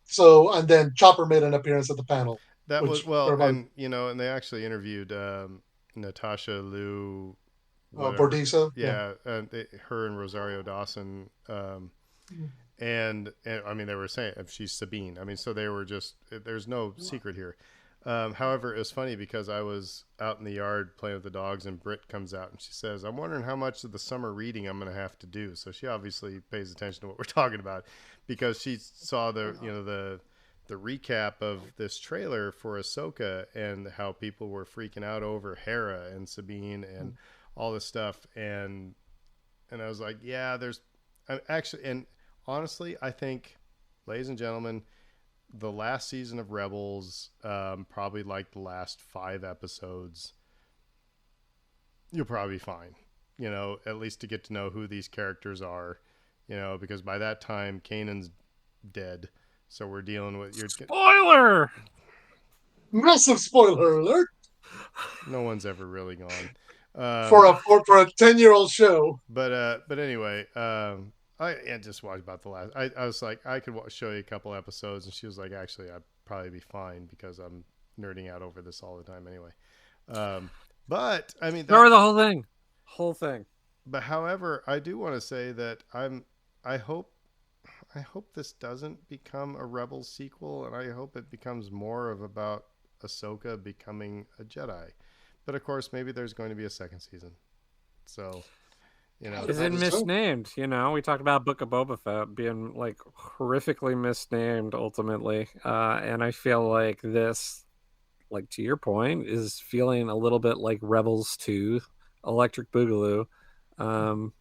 So and then Chopper made an appearance at the panel, that was which well, everybody and they actually interviewed Natasha Liu, whatever. Bordiso, yeah. Yeah, her and Rosario Dawson. And I mean, they were saying if she's Sabine. I mean, so they were just. There's no secret here. However, it was funny because I was out in the yard playing with the dogs, and Britt comes out and she says, "I'm wondering how much of the summer reading I'm going to have to do." So she obviously pays attention to what we're talking about because she saw the recap of this trailer for Ahsoka and how people were freaking out over Hera and Sabine and all this stuff, and I was like, yeah, there's actually, and honestly, I think, ladies and gentlemen, the last season of Rebels, probably like the last 5 episodes, you'll probably be fine. At least to get to know who these characters are, because by that time, Kanan's dead. So we're dealing with Spoiler. Massive spoiler alert no one's ever really gone. for a 10-year-old show. But anyway, I just watched about the last. I was like, I could show you a couple episodes, and she was like, actually, I'd probably be fine because I'm nerding out over this all the time anyway. But I mean, Cover the whole thing. But however, I do want to say that I hope this doesn't become a Rebels sequel, and I hope it becomes more of about Ahsoka becoming a Jedi. But of course, maybe there's going to be a second season. So. Is it misnamed? We talked about Book of Boba Fett being like horrifically misnamed ultimately, and I feel like this, like to your point, is feeling a little bit like Rebels 2, Electric Boogaloo. Well,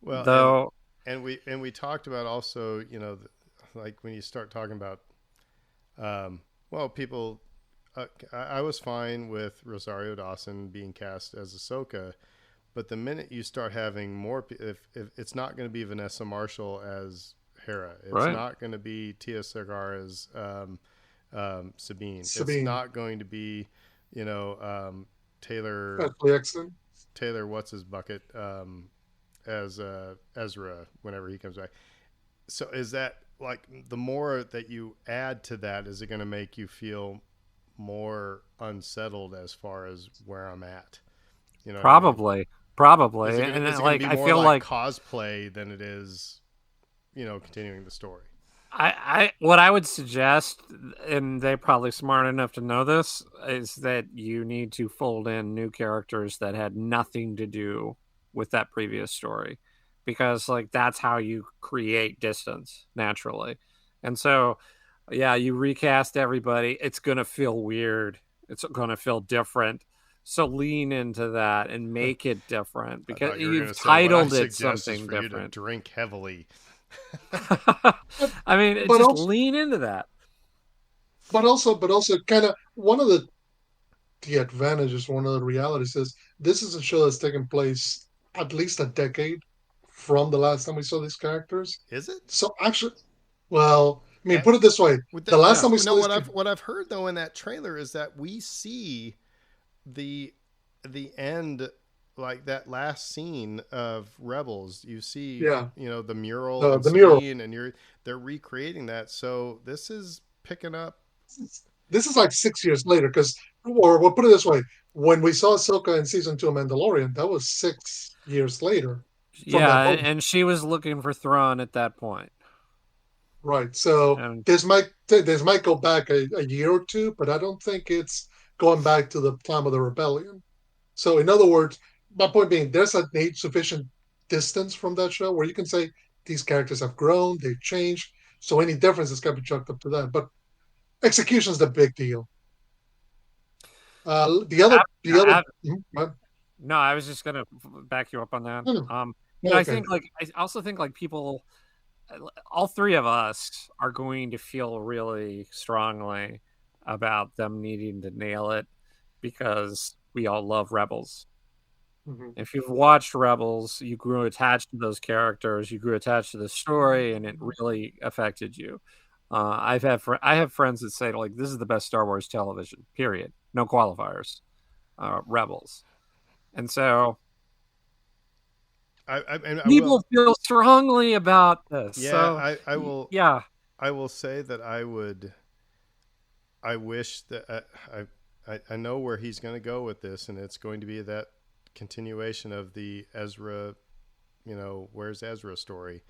though, and we talked about also, like when you start talking about, people. I was fine with Rosario Dawson being cast as Ahsoka. But the minute you start having more, if it's not going to be Vanessa Marshall as Hera, it's not going to be Tia Segar as Sabine. It's not going to be, Taylor what's his bucket as Ezra whenever he comes back. So is that like the more that you add to that, is it going to make you feel more unsettled as far as where I'm at? Probably. Is it like be I more feel like cosplay than it is, continuing the story? what I would suggest, and they're probably smart enough to know this, is that you need to fold in new characters that had nothing to do with that previous story, because like that's how you create distance naturally. And so, yeah, you recast everybody. It's gonna feel weird. It's gonna feel different. So lean into that and make it different I because thought you were going you've to say what I titled it suggest is something for you to different. drink heavily. But, I mean, but just also, lean into that. but also, kind of one of the advantages, one of the realities is this is a show that's taken place at least a decade from the last time we saw these characters. Is it? So actually, well, I mean, And put it this way: with the that, last Yeah. time we no, saw these, what I've heard though in that trailer is that we see the end, like that last scene of Rebels. You see, yeah, the mural the and the mural. Sabine, and they're recreating that. So this is picking up. This is like 6 years later, because, or we'll put it this way: when we saw Ahsoka in season 2 of Mandalorian, that was 6 years later from Yeah, that moment. and she was looking for Thrawn at that point. Right. So And this might go back a year or two, but I don't think it's going back to the time of the rebellion. So in other words, my point being, there's a sufficient distance from that show where you can say these characters have grown, they've changed. So any differences can be chalked up to that. But execution's the big deal. The other, I, the other. I, What? no, I was just gonna back you up on that. No, no. But I Okay. think like I also think like people, all three of us are going to feel really strongly about them needing to nail it because we all love Rebels. Mhm. If you've watched Rebels, you grew attached to those characters, you grew attached to the story, and it really affected you. I have friends that say like this is the best Star Wars television. Period. No qualifiers. Rebels, and so I will. people feel strongly about this. Yeah, So I will. yeah, I will say that I would. I wish that I know where he's going to go with this, and it's going to be that continuation of the Ezra, where's Ezra story.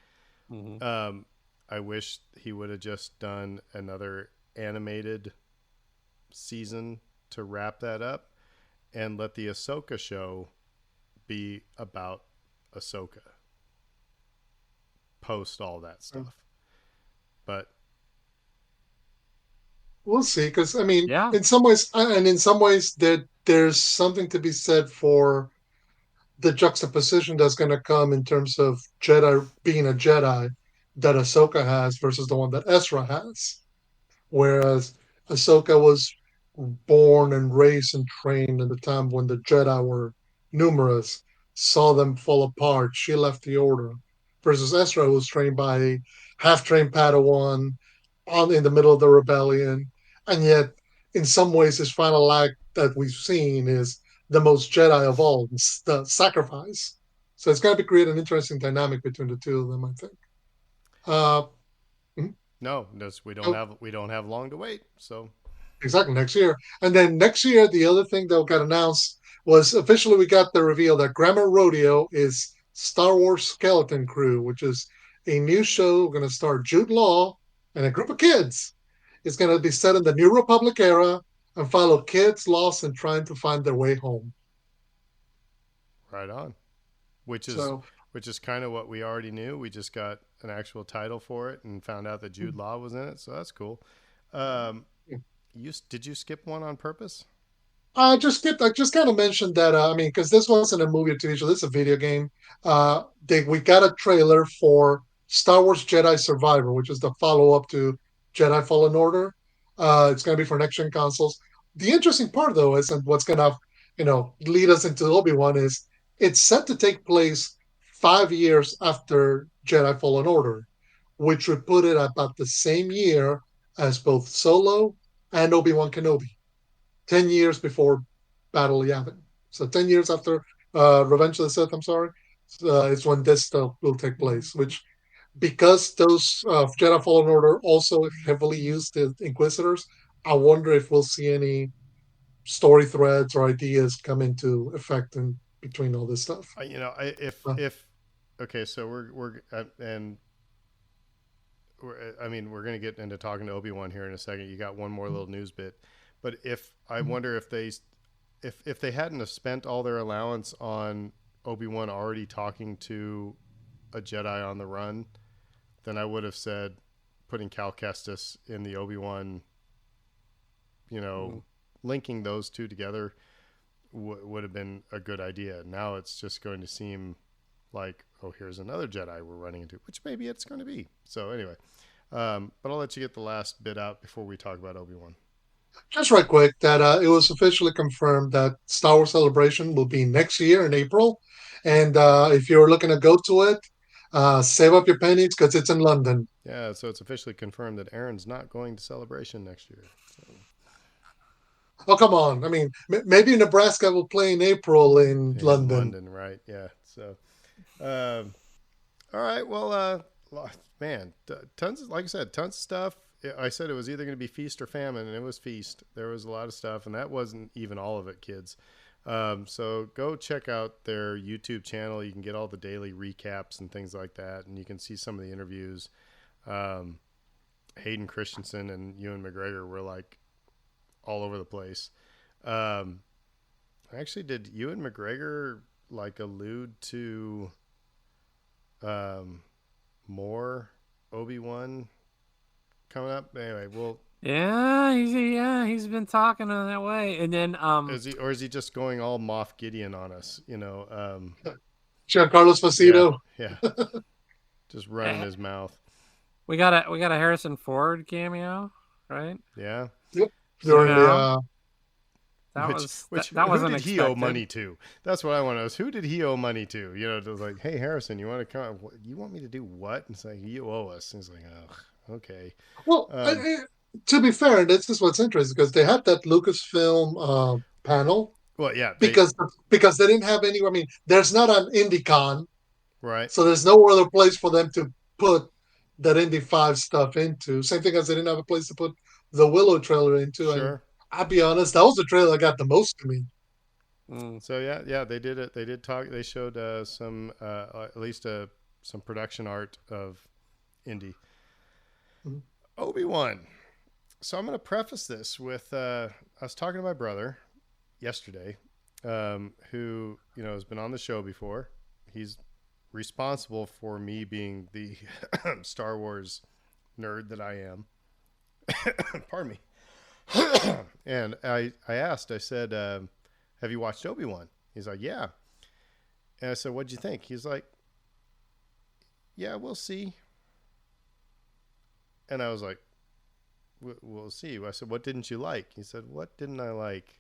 hmm Um, I wish he would have just done another animated season to wrap that up, and let the Ahsoka show be about Ahsoka post all that stuff. But We'll see, because I mean, yeah, in some ways, there's something to be said for the juxtaposition that's going to come in terms of Jedi being a Jedi that Ahsoka has versus the one that Ezra has. Whereas Ahsoka was born and raised and trained in the time when the Jedi were numerous, saw them fall apart. She left the Order. Versus Ezra, who was trained by a half-trained Padawan in the middle of the rebellion, and yet, in some ways, his final act that we've seen is the most Jedi of all, the sacrifice. So it's going to create an interesting dynamic between the two of them, I think. Uh, no, we don't have long to wait. So Exactly, next year. And then next year, the other thing that got announced was officially we got the reveal that Grammar Rodeo is Star Wars Skeleton Crew, which is a new show going to star Jude Law and a group of kids. It's going to be set in the New Republic era and follow kids lost and trying to find their way home. right on. which is So, which is kind of what we already knew. We just got an actual title for it and found out that Jude Law was in it, so that's cool. Um, did you skip one on purpose? I just kind of mentioned that. I mean, because this wasn't a movie or TV show, this is a video game. We got a trailer for Star Wars Jedi Survivor, which is the follow up to Jedi Fallen Order. It's going to be for next gen consoles. The interesting part, though, is and what's going to lead us into Obi-Wan is it's set to take place 5 years after Jedi Fallen Order, which would put it about the same year as both Solo and Obi-Wan Kenobi. 10 years before Battle Yavin. So 10 years after Revenge of the Sith, I'm sorry, is when this stuff will take place, which because those Jedi Fallen Order also heavily used the Inquisitors, I wonder if we'll see any story threads or ideas come into effect in between all this stuff. If Uh, if okay, so we're and I mean, we're going to get into talking to Obi-Wan here in a second. You got one more little news bit, but I wonder if they hadn't have spent all their allowance on Obi-Wan already talking to a Jedi on the run, then I would have said putting Cal Kestis in the Obi-Wan, linking those two together would have been a good idea. Now it's just going to seem like, oh, here's another Jedi we're running into, which maybe it's going to be. So anyway, but I'll let you get the last bit out before we talk about Obi-Wan. Just right quick, that it was officially confirmed that Star Wars Celebration will be next year in April. And if you're looking to go to it, save up your pennies because it's in London. Yeah, so it's officially confirmed that Aaron's not going to Celebration next year. So. Oh, come on. I mean, maybe Nebraska will play in April in London. London, right. Yeah. So, all right. Well, man, tons, like I said, tons of stuff. I said it was either going to be feast or famine, and it was feast. There was a lot of stuff, and that wasn't even all of it, kids. So go check out their YouTube channel. You can get all the daily recaps and things like that, and you can see some of the interviews. Hayden Christensen and Ewan McGregor were like all over the place. Actually, did Ewan McGregor like allude to more Obi-Wan coming up? Anyway, well, he's been talking in that way, and then is he just going all Moff Gideon on us? Giancarlo Esposito. Yeah, just running his mouth. We got a Harrison Ford cameo, right? Yeah. Yep. During the that who wasn't did expected. he owe money to? That's what I want to know. Is who did he owe money to? It was like, hey, Harrison, you want to come? You want me to do what? And it's like, you owe us. And he's like, oh, okay. Well, to be fair, this is what's interesting because they had that Lucasfilm panel. Well, yeah, because they didn't have any. I mean, there's not an IndyCon, right? So there's no other place for them to put that Indy 5 stuff into. Same thing as they didn't have a place to put the Willow trailer into. Sure. And I'll be honest, that was the trailer that got the most to me. So yeah, they did it. They did talk. They showed some, at least some production art of Indy. Mm-hmm. Obi-Wan. So I'm going to preface this with I was talking to my brother yesterday, who has been on the show before. He's responsible for me being the Star Wars nerd that I am. Pardon me. And I asked, I said, have you watched Obi-Wan? He's like, yeah. And I said, what'd you think? He's like, yeah, we'll see. And I was like, we'll see. I said, what didn't you like? He said, what didn't I like?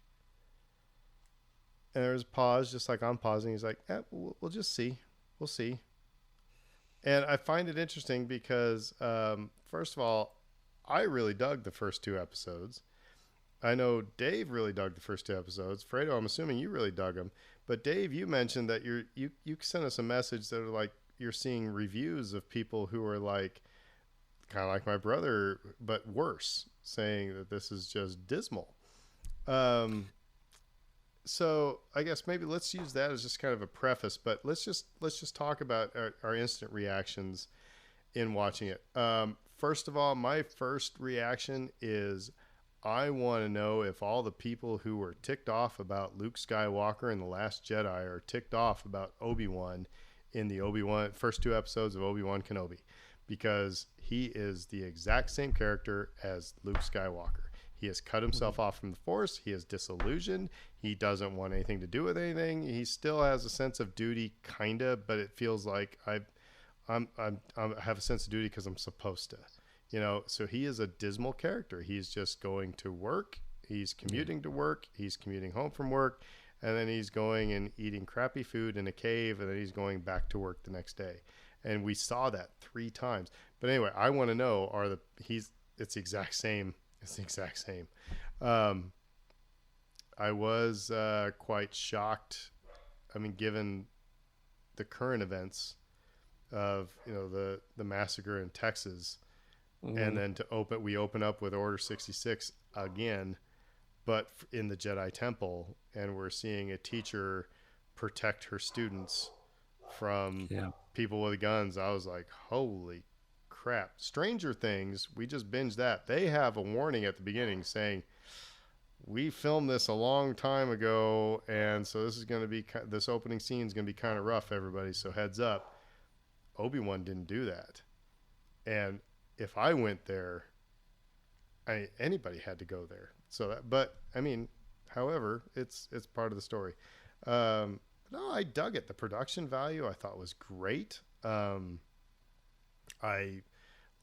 And there was a pause, just like I'm pausing. He's like, we'll just see. We'll see. And I find it interesting because, first of all, I really dug the first two episodes. I know Dave really dug the first two episodes. Fredo, I'm assuming you really dug them. But Dave, you mentioned that you sent us a message that are like you're seeing reviews of people who are like kind of like my brother, but worse, saying that this is just dismal. So I guess maybe let's use that as just kind of a preface. But let's just talk about our instant reactions in watching it. First of all, my first reaction is I want to know if all the people who were ticked off about Luke Skywalker in The Last Jedi are ticked off about Obi-Wan in the Obi-Wan first two episodes of Obi-Wan Kenobi, because he is the exact same character as Luke Skywalker. He has cut himself off from the Force. He is disillusioned. He doesn't want anything to do with anything. He still has a sense of duty, kinda, but it feels like I have a sense of duty because I'm supposed to. So he is a dismal character. He's just going to work. He's commuting to work. He's commuting home from work. And then he's going and eating crappy food in a cave. And then he's going back to work the next day. And we saw that 3 times. But anyway, I want to know, it's the exact same. It's the exact same. I was quite shocked. I mean, given the current events of, the massacre in Texas. And then we open up with Order 66 again, but in the Jedi Temple, and we're seeing a teacher protect her students from people with guns. I was like, holy crap. Stranger Things, we just binged that. They have a warning at the beginning saying, we filmed this a long time ago, and so this is going to be, this opening scene is going to be kind of rough, everybody, so heads up. Obi-Wan didn't do that. And if I went there, anybody had to go there. So that, but I mean, however, it's part of the story. No, I dug it. The production value I thought was great. I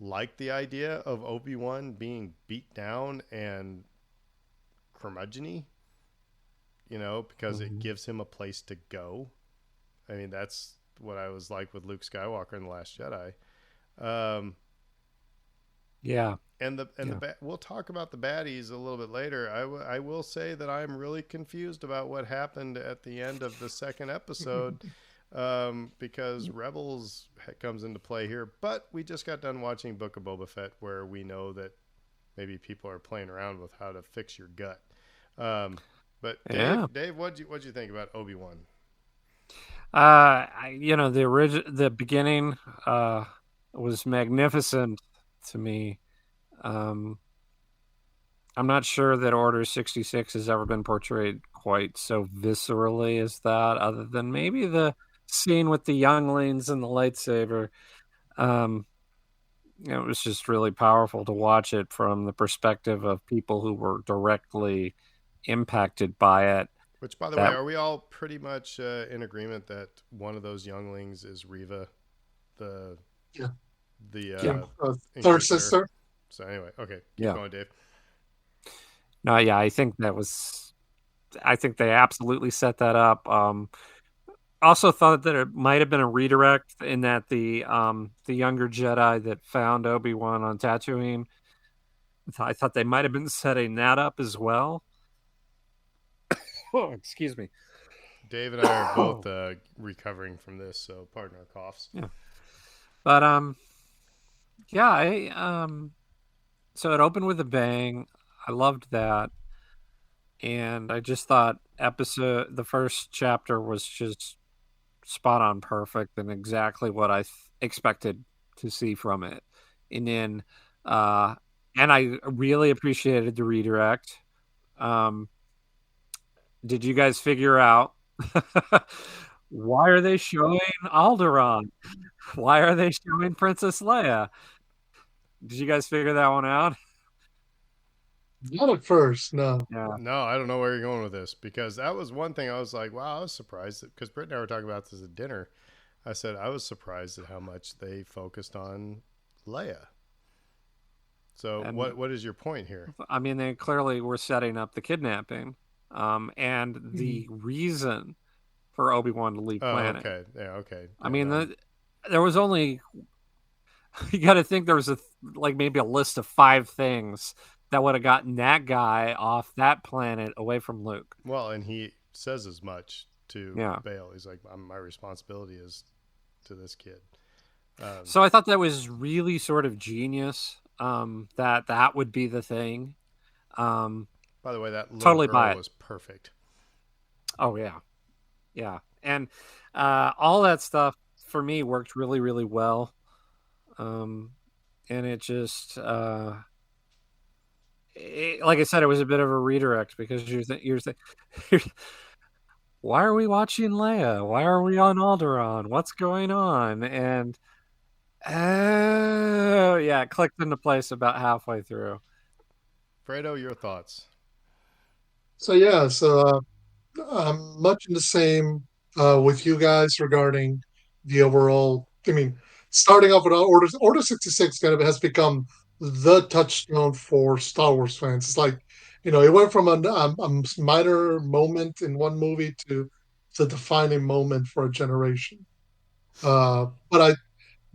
liked the idea of Obi-Wan being beat down and curmudgeon-y, because it gives him a place to go. I mean, that's what I was like with Luke Skywalker in The Last Jedi. Yeah. We'll talk about the baddies a little bit later. I will say that I'm really confused about what happened at the end of the second episode, because Rebels comes into play here. But we just got done watching Book of Boba Fett, where we know that maybe people are playing around with how to fix your gut. But Dave, what'd you think about Obi-Wan? The beginning was magnificent to me. I'm not sure that Order 66 has ever been portrayed quite so viscerally as that, other than maybe the scene with the younglings and the lightsaber. It was just really powerful to watch it from the perspective of people who were directly impacted by it. Which, by the way, are we all pretty much in agreement that one of those younglings is Reva, the third sister? So anyway, okay, keep going, Dave. No, yeah, I think they absolutely set that up. Also thought that it might have been a redirect in that the younger Jedi that found Obi-Wan on Tatooine, I thought they might have been setting that up as well. Oh, excuse me. Dave and I are both recovering from this, so pardon our coughs. Yeah. But so it opened with a bang. I loved that. And I just thought the first chapter was just spot on perfect and exactly what I expected to see from it. And then and I really appreciated the redirect. Did you guys figure out why are they showing Alderaan? Why are they showing Princess Leia? Did you guys figure that one out? Not at first, no. Yeah. No, I don't know where you're going with this, because that was one thing I was like, wow, I was surprised, because Britt and I were talking about this at dinner. I said I was surprised at how much they focused on Leia. So what is your point here? I mean, they clearly were setting up the kidnapping, and the reason for Obi-Wan to leave planet. Okay. Yeah, okay. I mean, there was only you got to think there was maybe a list of 5 things that would have gotten that guy off that planet away from Luke. Well, and he says as much to Bail. He's like, my responsibility is to this kid. So I thought that was really sort of genius, that would be the thing. By the way, that little girl was perfect. Oh, yeah. Yeah. And all that stuff, for me, worked really, really well. And it just... like I said, it was a bit of a redirect, because you're why are we watching Leia? Why are we on Alderaan? What's going on? And it clicked into place about halfway through. Fredo, your thoughts? So I'm much in the same with you guys regarding the overall. I mean, starting off with Order 66 kind of has become the touchstone for Star Wars fans. It's like, it went from a minor moment in one movie to the defining moment for a generation. But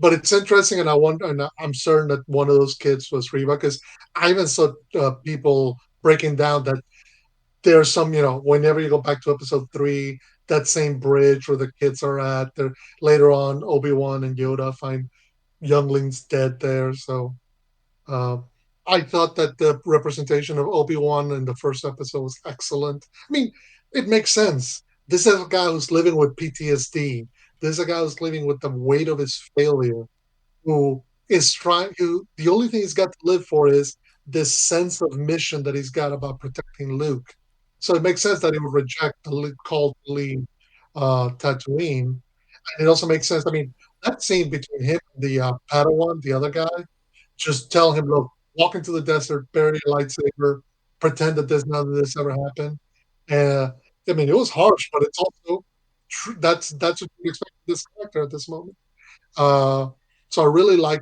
it's interesting, and I'm certain that one of those kids was Reva, because I even saw people breaking down that there's some, whenever you go back to episode 3, that same bridge where the kids are at, later on, Obi-Wan and Yoda find younglings dead there. So I thought that the representation of Obi-Wan in the first episode was excellent. I mean, it makes sense. This is a guy who's living with PTSD. This is a guy who's living with the weight of his failure, who, is trying to. The only thing he's got to live for is this sense of mission that he's got about protecting Luke. So it makes sense that he would reject the call to leave Tatooine. And it also makes sense. I mean, that scene between him and the Padawan, the other guy, just tell him, look, walk into the desert, bury a lightsaber, pretend that there's none of this ever happened. And I mean, it was harsh, but it's also true. That's what you expect from this character at this moment. Uh, so I really like.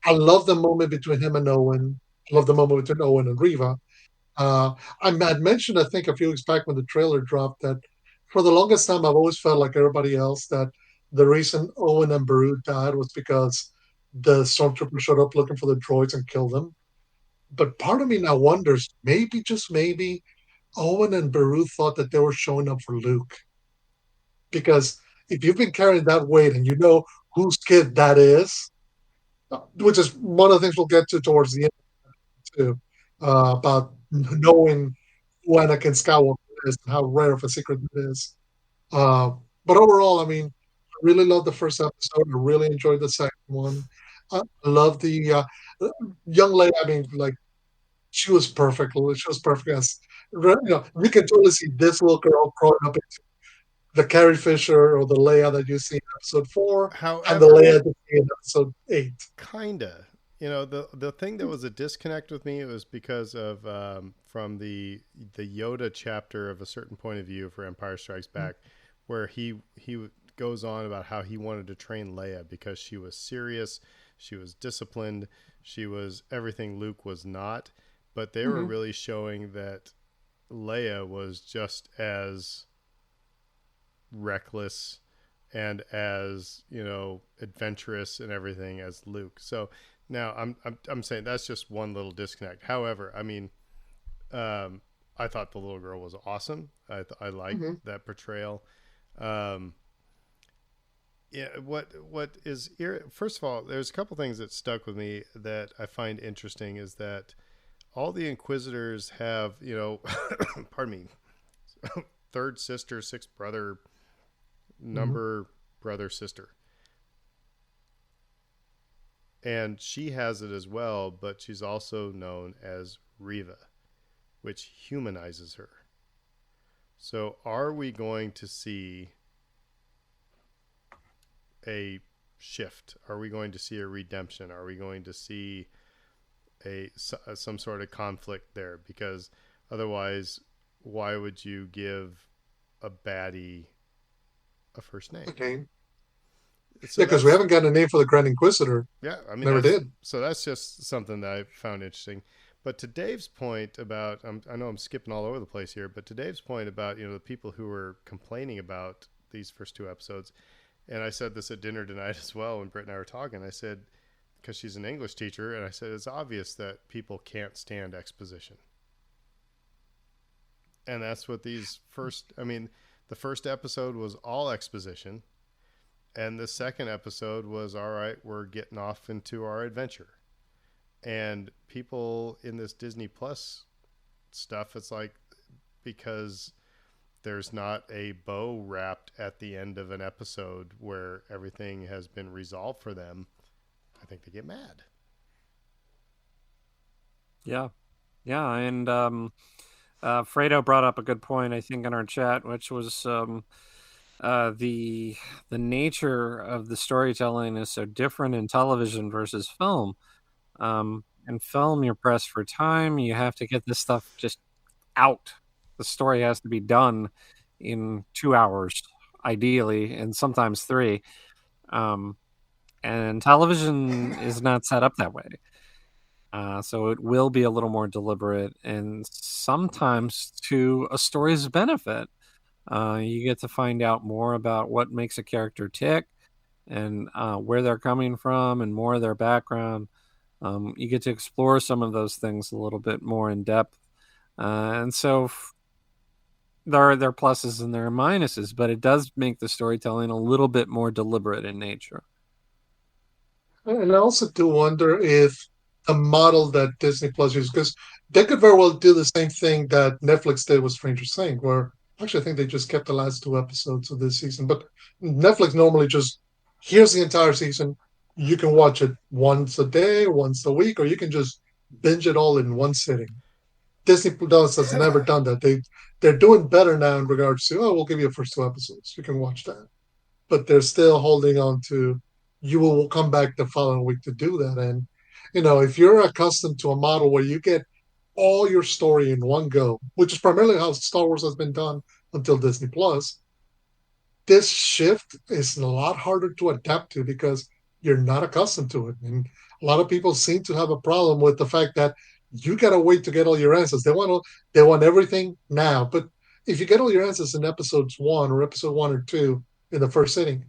I love the moment between him and Owen. I love the moment between Owen and Riva. Uh, I had mentioned, I think, a few weeks back when the trailer dropped that for the longest time I've always felt like everybody else that the reason Owen and Beru died was because the stormtroopers showed up looking for the droids and killed them. But part of me now wonders, maybe just maybe, Owen and Beru thought that they were showing up for Luke. Because if you've been carrying that weight and you know whose kid that is, which is one of the things we'll get to towards the end too, about knowing who Anakin Skywalker is and how rare of a secret it is. Uh, but overall, I mean, I really loved the first episode. I really enjoyed the second one. I love the young lady. I mean, like she was perfect. She was perfect as you can totally see this little girl growing up into the Carrie Fisher or the Leia that you see in episode 4, and the However, Leia that you see in episode 8. kinda. The thing that was a disconnect with me was because of from the Yoda chapter of A Certain Point of View for Empire Strikes Back, where he goes on about how he wanted to train Leia because she was serious, she was disciplined, she was everything Luke was not, but they were Mm-hmm. really showing that Leia was just as reckless and as adventurous and everything as Luke. So now I'm saying that's just one little disconnect. However, I mean, I thought the little girl was awesome. I liked Mm-hmm. that portrayal. Um, yeah, what is first of all, there's a couple things that stuck with me that I find interesting is that all the Inquisitors have pardon me, third sister, sixth brother, Mm-hmm. number brother sister, and she has it as well, but she's also known as Riva, which humanizes her. So are we going to see a shift? Are we going to see a redemption? Are we going to see some sort of conflict there? Because otherwise, why would you give a baddie a first name? Okay. So Yeah, because we that's haven't gotten a name for the Grand Inquisitor. yeah. I mean Never did. that's just something that I found interesting. But to Dave's point about, I know I'm skipping all over the place here, but to Dave's point about the people who were complaining about these first two episodes, and I said this at dinner tonight as well when Britt and I were talking. I said, because she's an English teacher, and I said it's obvious that people can't stand exposition, and that's what these first. I mean, the first episode was all exposition, and the second episode was all right. We're getting off into our adventure, and people in this Disney Plus stuff, it's like because there's not a bow wrapped at the end of an episode where everything has been resolved for them, I think they get mad. Yeah. Yeah. And Fredo brought up a good point, I think, in our chat, which was the nature of the storytelling is so different in television versus film. In film, you're pressed for time. You have to get this stuff just out. The story has to be done in 2 hours, ideally, and sometimes 3. And television is not set up that way. So it will be a little more deliberate and sometimes to a story's benefit. You get to find out more about what makes a character tick and where they're coming from and more of their background. You get to explore some of those things a little bit more in depth. And so there are pluses and there are minuses, but it does make the storytelling a little bit more deliberate in nature. And I also do wonder if the model that Disney Plus uses, because they could very well do the same thing that Netflix did with Stranger Things, where actually I think they just kept the last 2 episodes of this season. But Netflix normally just here's the entire season. you can watch it once a day, once a week, or you can just binge it all in one sitting. Disney Plus has never done that. They're doing better now in regards to, oh, we'll give you the first 2 episodes. You can watch that. But they're still holding on to, you will come back the following week to do that. And if you're accustomed to a model where you get all your story in one go, which is primarily how Star Wars has been done until Disney Plus, this shift is a lot harder to adapt to because you're not accustomed to it. And a lot of people seem to have a problem with the fact that you gotta wait to get all your answers. They want everything now. But if you get all your answers in episode 1 or 2 in the first inning,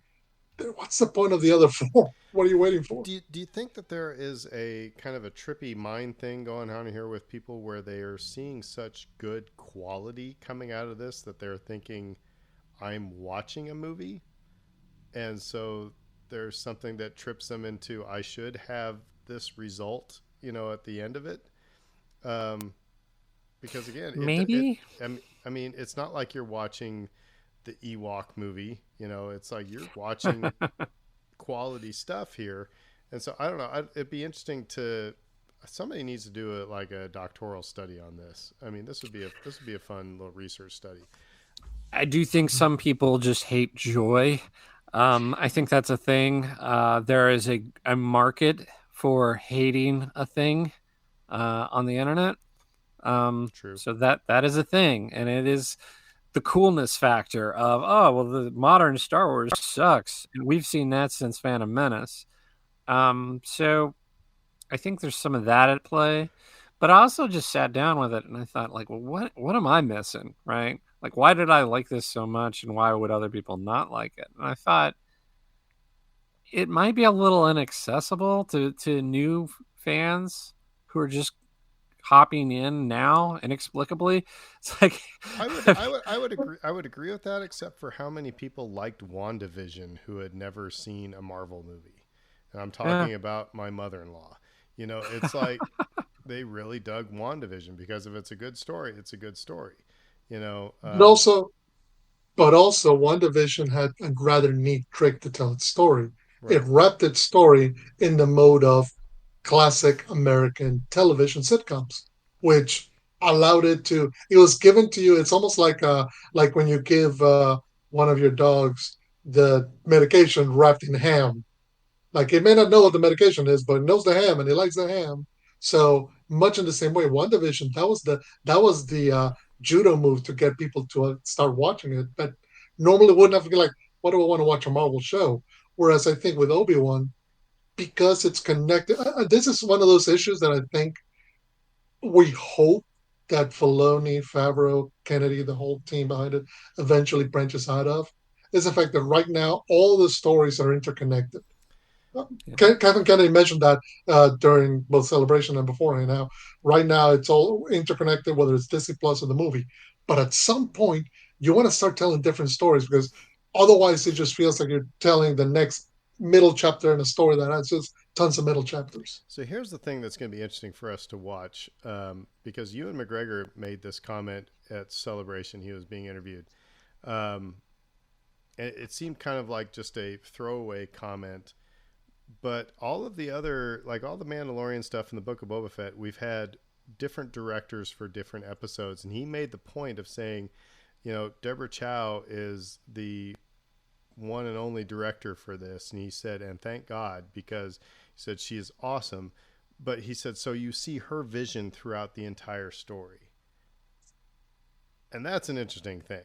then what's the point of the other four? What are you waiting for? Do you think that there is a kind of a trippy mind thing going on here with people where they are seeing such good quality coming out of this that they're thinking, I'm watching a movie? And so there's something that trips them into, I should have this result, at the end of it. Because again, Maybe. I mean, it's not like you're watching the Ewok movie, it's like you're watching quality stuff here. And so I don't know. It'd be interesting to, somebody needs to do like a doctoral study on this. I mean, this would be a fun little research study. I do think some people just hate joy. I think that's a thing. There is a market for hating a thing on the internet. True. So that is a thing, and it is the coolness factor of, oh, well, the modern Star Wars sucks, and we've seen that since Phantom Menace. So I think there's some of that at play, but I also just sat down with it and I thought, like, well, what am I missing, right? Like, why did I like this so much, and why would other people not like it? And I thought it might be a little inaccessible to new fans who are just hopping in now inexplicably. It's like I would agree with that, except for how many people liked WandaVision who had never seen a Marvel movie. And I'm talking about my mother-in-law. It's like they really dug WandaVision because if it's a good story, it's a good story. But also, WandaVision had a rather neat trick to tell its story. Right. It wrapped its story in the mode of classic American television sitcoms, which allowed it was given to you. It's almost like when you give one of your dogs the medication wrapped in ham. Like it may not know what the medication is, but it knows the ham and it likes the ham. So much in the same way, WandaVision, that was the judo move to get people to start watching it. But normally wouldn't have to be like, what do I want to watch a Marvel show? Whereas I think with Obi-Wan, because it's connected, this is one of those issues that I think we hope that Filoni, Favreau, Kennedy, the whole team behind it, eventually branches out of, is the fact that right now all the stories are interconnected. Kathleen Kennedy mentioned that during both Celebration and beforehand. Now, right now, it's all interconnected, whether it's Disney Plus or the movie. But at some point, you want to start telling different stories because otherwise, it just feels like you're telling the next middle chapter in a story that has just tons of middle chapters. So here's the thing that's going to be interesting for us to watch, because Ewan McGregor made this comment at Celebration. He was being interviewed. And it seemed kind of like just a throwaway comment. But all of the other, like all the Mandalorian stuff in the Book of Boba Fett, we've had different directors for different episodes. And he made the point of saying, Deborah Chow is the one and only director for this. And he said, and thank God, because he said she is awesome. But he said, so you see her vision throughout the entire story. And that's an interesting thing.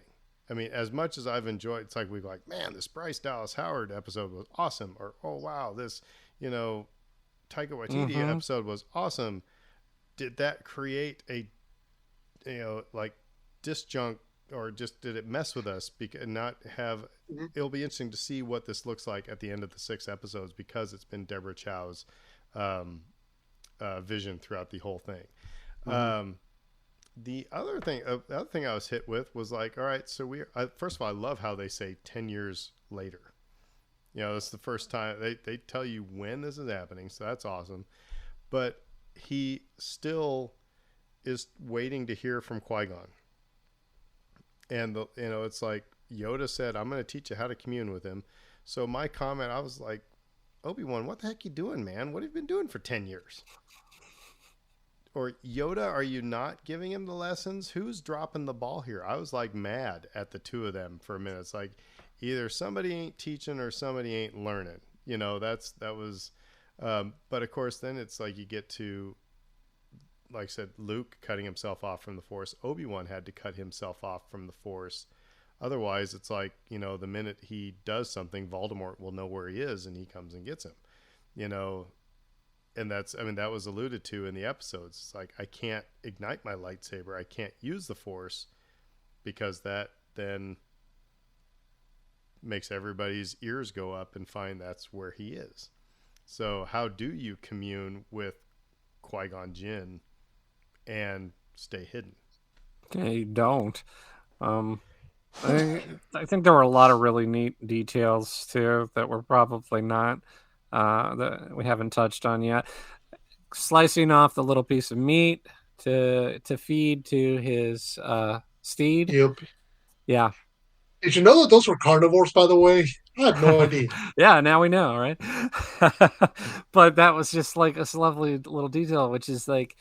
I mean, as much as I've enjoyed, it's like we're like, man, this Bryce Dallas Howard episode was awesome. Or, oh, wow, this, Taika Waititi episode was awesome. Did that create a, like disjunct, or just did it mess with us? Because not have, it'll be interesting to see what this looks like at the end of the 6 episodes, because it's been Deborah Chow's vision throughout the whole thing. The other thing I was hit with was like, all right, so first of all, I love how they say 10 years later. It's the first time they tell you when this is happening. So that's awesome. But he still is waiting to hear from Qui-Gon. And it's like Yoda said, I'm going to teach you how to commune with him. So my comment, I was like, Obi-Wan, what the heck you doing, man? What have you been doing for 10 years? Or Yoda, are you not giving him the lessons? Who's dropping the ball here? I was like mad at the two of them for a minute. It's like either somebody ain't teaching or somebody ain't learning. That was, but of course, then it's like you get to, like I said, Luke cutting himself off from the Force. Obi-Wan had to cut himself off from the Force. Otherwise, it's like, the minute he does something, Voldemort will know where he is and he comes and gets him, you know, and that was alluded to in the episodes. It's like, I can't ignite my lightsaber. I can't use the Force because that then makes everybody's ears go up and find that's where he is. So how do you commune with Qui-Gon Jinn and stay hidden? Okay, you don't. I think there were a lot of really neat details too that were probably not that we haven't touched on yet. Slicing off the little piece of meat to feed to his steed. Yep. Yeah. Did you know that those were carnivores, by the way? I had no idea. Yeah, now we know, right? But that was just like a lovely little detail, which is like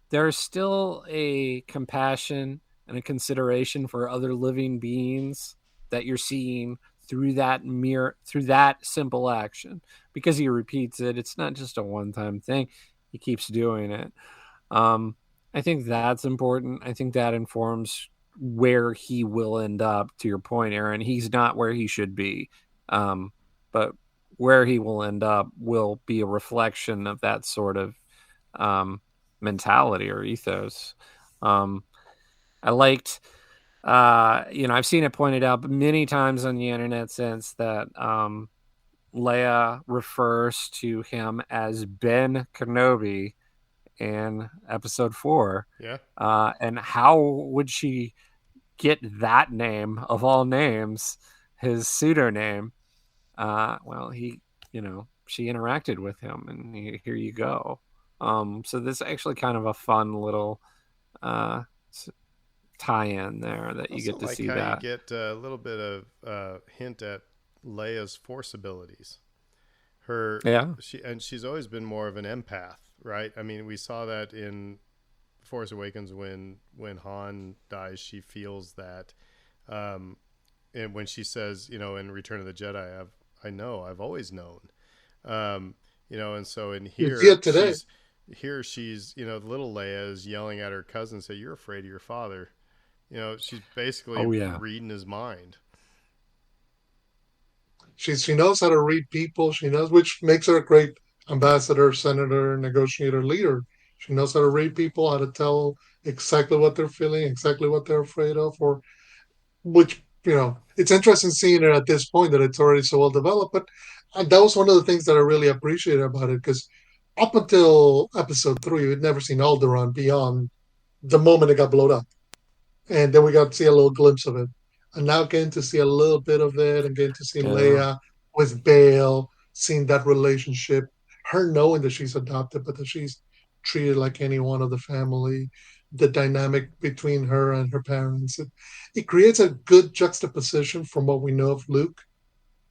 there's still a compassion and a consideration for other living beings that you're seeing through that simple action. Because he repeats it, it's not just a one-time thing. He keeps doing it. I think that's important. I think that informs where he will end up. To your point, Aaron, he's not where he should be, but where he will end up will be a reflection of that sort of mentality or ethos. I liked, I've seen it pointed out many times on the internet since that Leia refers to him as Ben Kenobi in episode 4. Yeah. And how would she get that name of all names, his pseudonym? Well, she interacted with him, and here you go. So this is actually kind of a fun little tie-in there that you get to see how that. you get a little bit of hint at Leia's Force abilities. She's always been more of an empath, right? I mean, we saw that in Force Awakens when Han dies, she feels that, and when she says, in Return of the Jedi, I've always known, and so in here, she's little Leia is yelling at her cousin, say, "You're afraid of your father." She's basically reading his mind. She knows how to read people. She knows, which makes her a great ambassador, senator, negotiator, leader. She knows how to read people, how to tell exactly what they're feeling, exactly what they're afraid of, or which, it's interesting seeing it at this point that it's already so well developed. But that was one of the things that I really appreciated about it, because up until episode 3, we'd never seen Alderaan beyond the moment it got blown up. And then we got to see a little glimpse of it. And now getting to see a little bit of it and getting to see Leia with Bale, seeing that relationship, her knowing that she's adopted, but that she's treated like any one of the family, the dynamic between her and her parents. It creates a good juxtaposition from what we know of Luke,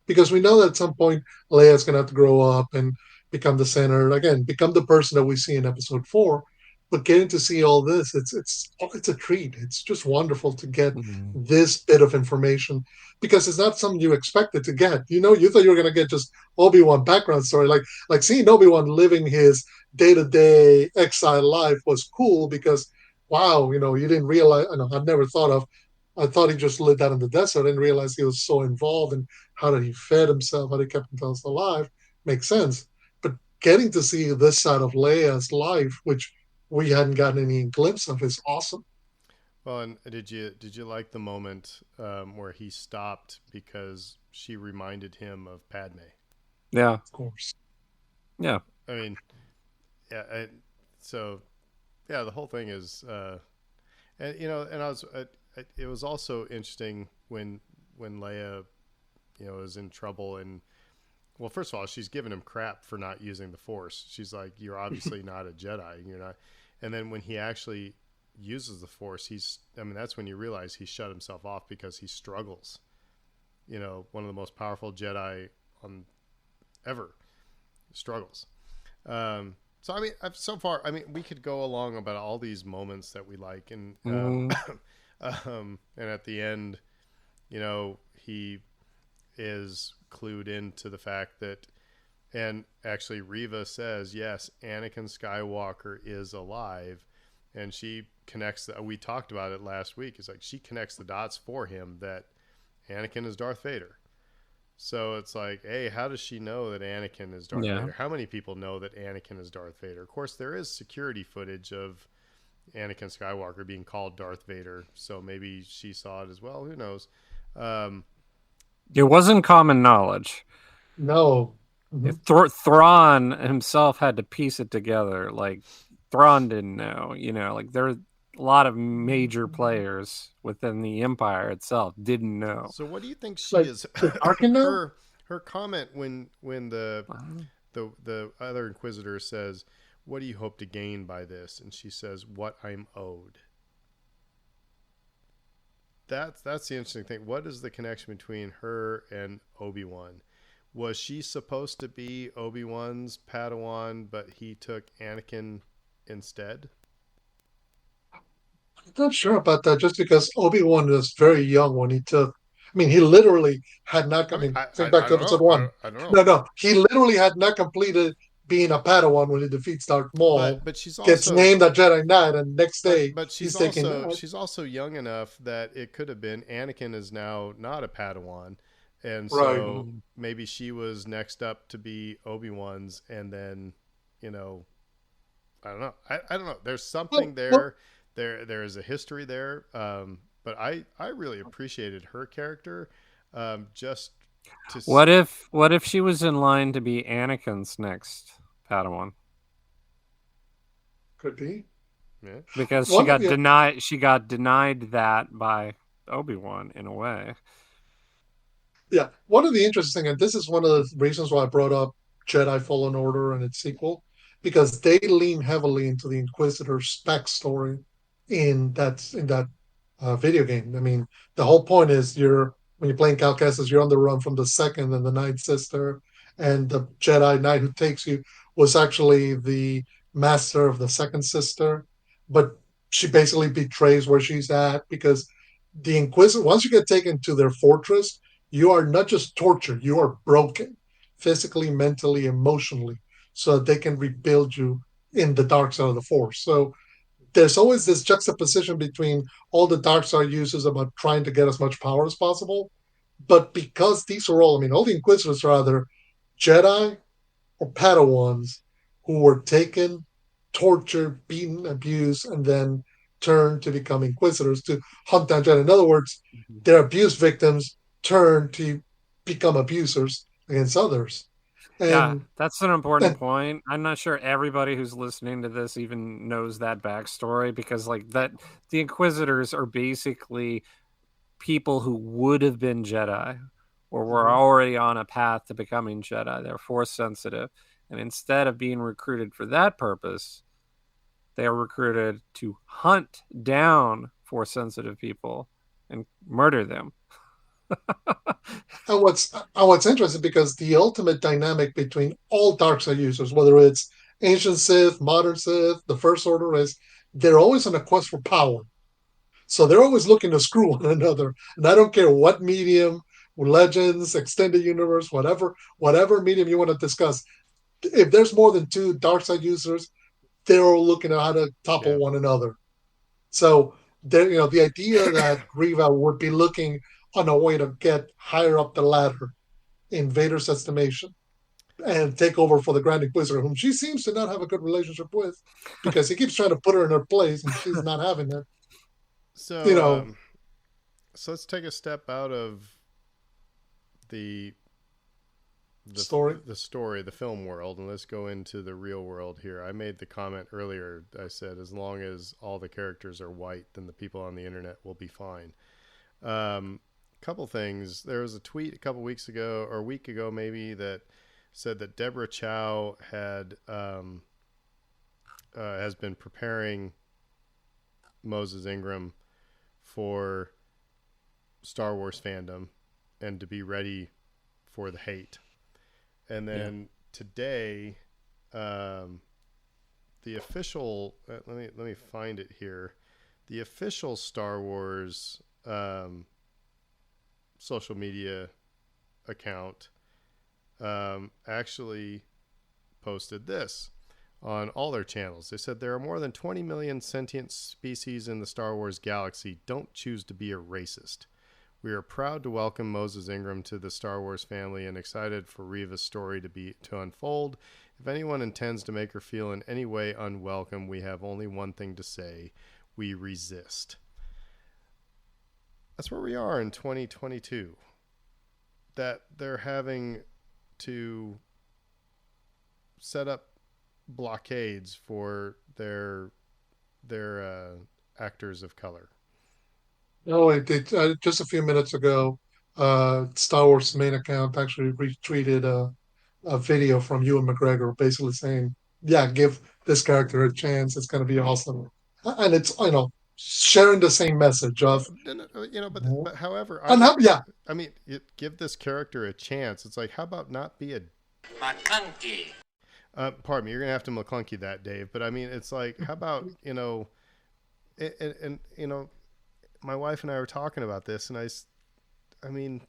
because we know that at some point Leia's going to have to grow up and become the center again, become the person that we see in episode 4. But getting to see all this, it's a treat. It's just wonderful to get this bit of information, because it's not something you expected to get. You thought you were going to get just Obi-Wan background story, like seeing Obi-Wan living his day-to-day exile life was cool, because wow, you didn't realize. I'd never thought of. I thought he just lived out in the desert. I didn't realize he was so involved in how did he fed himself, how did he kept himself alive. Makes sense. But getting to see this side of Leia's life, which we hadn't gotten any glimpse of, is awesome. Well, and did you like the moment where he stopped because she reminded him of Padme? Yeah, of course. Yeah, I mean, yeah. So, yeah, the whole thing is, and and I was. It was also interesting when Leia, is in trouble, and well, first of all, she's giving him crap for not using the Force. She's like, "You're obviously not a Jedi. You're not." And then when he actually uses the Force, that's when you realize he shut himself off because he struggles. One of the most powerful Jedi ever, struggles. So I mean, so far, I mean, we could go along about all these moments that we like, and and at the end, he is clued into the fact that, and actually Reva says, yes, Anakin Skywalker is alive, and she connects. We talked about it last week. It's like she connects the dots for him that Anakin is Darth Vader. So it's like, hey, how does she know that Anakin is Darth Vader? How many people know that Anakin is Darth Vader? Of course, there is security footage of Anakin Skywalker being called Darth Vader, so maybe she saw it as well. Who knows? It wasn't common knowledge. No. Thrawn himself had to piece it together. Like, Thrawn didn't know. Like, there are a lot of major players within the Empire itself didn't know. So what do you think she is? Her comment when the other Inquisitor says, what do you hope to gain by this? And she says, what I'm owed. That's the interesting thing. What is the connection between her and Obi-Wan? Was she supposed to be Obi-Wan's Padawan, but he took Anakin instead? I'm not sure about that, just because Obi-Wan was very young when he took. I mean, he literally had not. Think back to episode 1. I don't know. No. He literally had not completed being a Padawan when he defeats Darth Maul. But she's also gets named a Jedi Knight, and next day but she's also young enough that it could have been Anakin is now not a Padawan, and so maybe she was next up to be Obi-Wan's, and then I don't know. I don't know. There's something there. There is a history there. But I really appreciated her character. Just to what if she was in line to be Anakin's next Padawan? Could be. Yeah. Because she got denied. She got denied that by Obi-Wan in a way. Yeah, one of the interesting, and this is one of the reasons why I brought up Jedi Fallen Order and its sequel, because they lean heavily into the Inquisitor's backstory in that video game. I mean, the whole point is when you're playing Cal Kestis, you're on the run from the Second and the Ninth Sister, and the Jedi Knight who takes you was actually the master of the Second Sister, but she basically betrays where she's at because the Inquisitor, once you get taken to their fortress, you are not just tortured, you are broken physically, mentally, emotionally, so that they can rebuild you in the dark side of the Force. So there's always this juxtaposition between all the dark side uses about trying to get as much power as possible. But because these are all the Inquisitors are either Jedi or Padawans who were taken, tortured, beaten, abused, and then turned to become Inquisitors to hunt down Jedi. In other words, their abuse victims turn to become abusers against others. And that's an important point. I'm not sure everybody who's listening to this even knows that backstory, because the Inquisitors are basically people who would have been Jedi or were already on a path to becoming Jedi. They're Force sensitive. And instead of being recruited for that purpose, they are recruited to hunt down Force sensitive people and murder them. And what's interesting, because the ultimate dynamic between all dark side users, whether it's ancient Sith, modern Sith, the First Order, is they're always on a quest for power. So they're always looking to screw one another. And I don't care what medium, Legends, Extended Universe, whatever medium you want to discuss. If there's more than 2 dark side users, they're all looking at how to topple one another. So the idea that Reva would be looking on a way to get higher up the ladder in Vader's estimation and take over for the Grand Inquisitor, whom she seems to not have a good relationship with, because he keeps trying to put her in her place and she's not having it. So, so let's take a step out of the story, the film world, and let's go into the real world here. I made the comment earlier. I said, as long as all the characters are white, then the people on the internet will be fine. Couple things. There was a tweet a couple weeks ago, or a week ago maybe, that said that Deborah Chow has been preparing Moses Ingram for Star Wars fandom and to be ready for the hate. And then today, the official let me find it here. The official Star Wars social media account actually posted this on all their channels. They said there are more than 20 million sentient species in the Star Wars galaxy. Don't choose to be a racist. We are proud to welcome Moses Ingram to the Star Wars family and excited for Reva's story to unfold. If anyone intends to make her feel in any way unwelcome, we have only one thing to say: we resist. That's where we are in 2022. That they're having to set up blockades for their actors of color. Oh, it did. Just a few minutes ago, Star Wars main account actually retweeted a video from Ewan McGregor, basically saying, "Yeah, give this character a chance. It's going to be awesome." And it's sharing the same message of, But however, and yeah, I mean, give this character a chance. It's like, how about not be a McClunky? Pardon me, you're gonna have to McClunky that, Dave. But I mean, it's like, how about and my wife and I were talking about this, and I mean,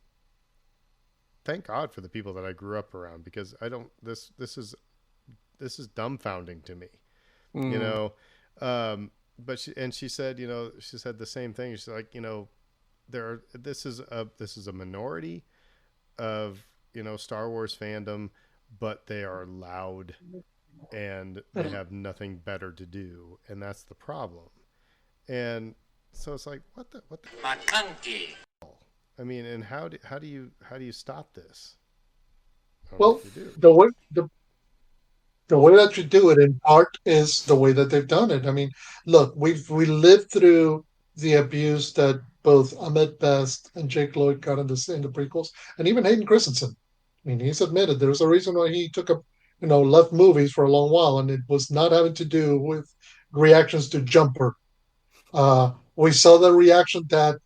thank God for the people that I grew up around, because I don't. This is dumbfounding to me, you know. But she said, she said the same thing. She's like, this is a minority of Star Wars fandom, but they are loud and they have nothing better to do, and that's the problem. And so it's like, what the McClunky. I mean, and how do you stop this? well, the way that you do it in part is the way that they've done it. I mean, look, we lived through the abuse that both Ahmed Best and Jake Lloyd got in the prequels, and even Hayden Christensen. I mean, he's admitted there's a reason why he took up, left movies for a long while, and it was not having to do with reactions to Jumper. We saw the reaction that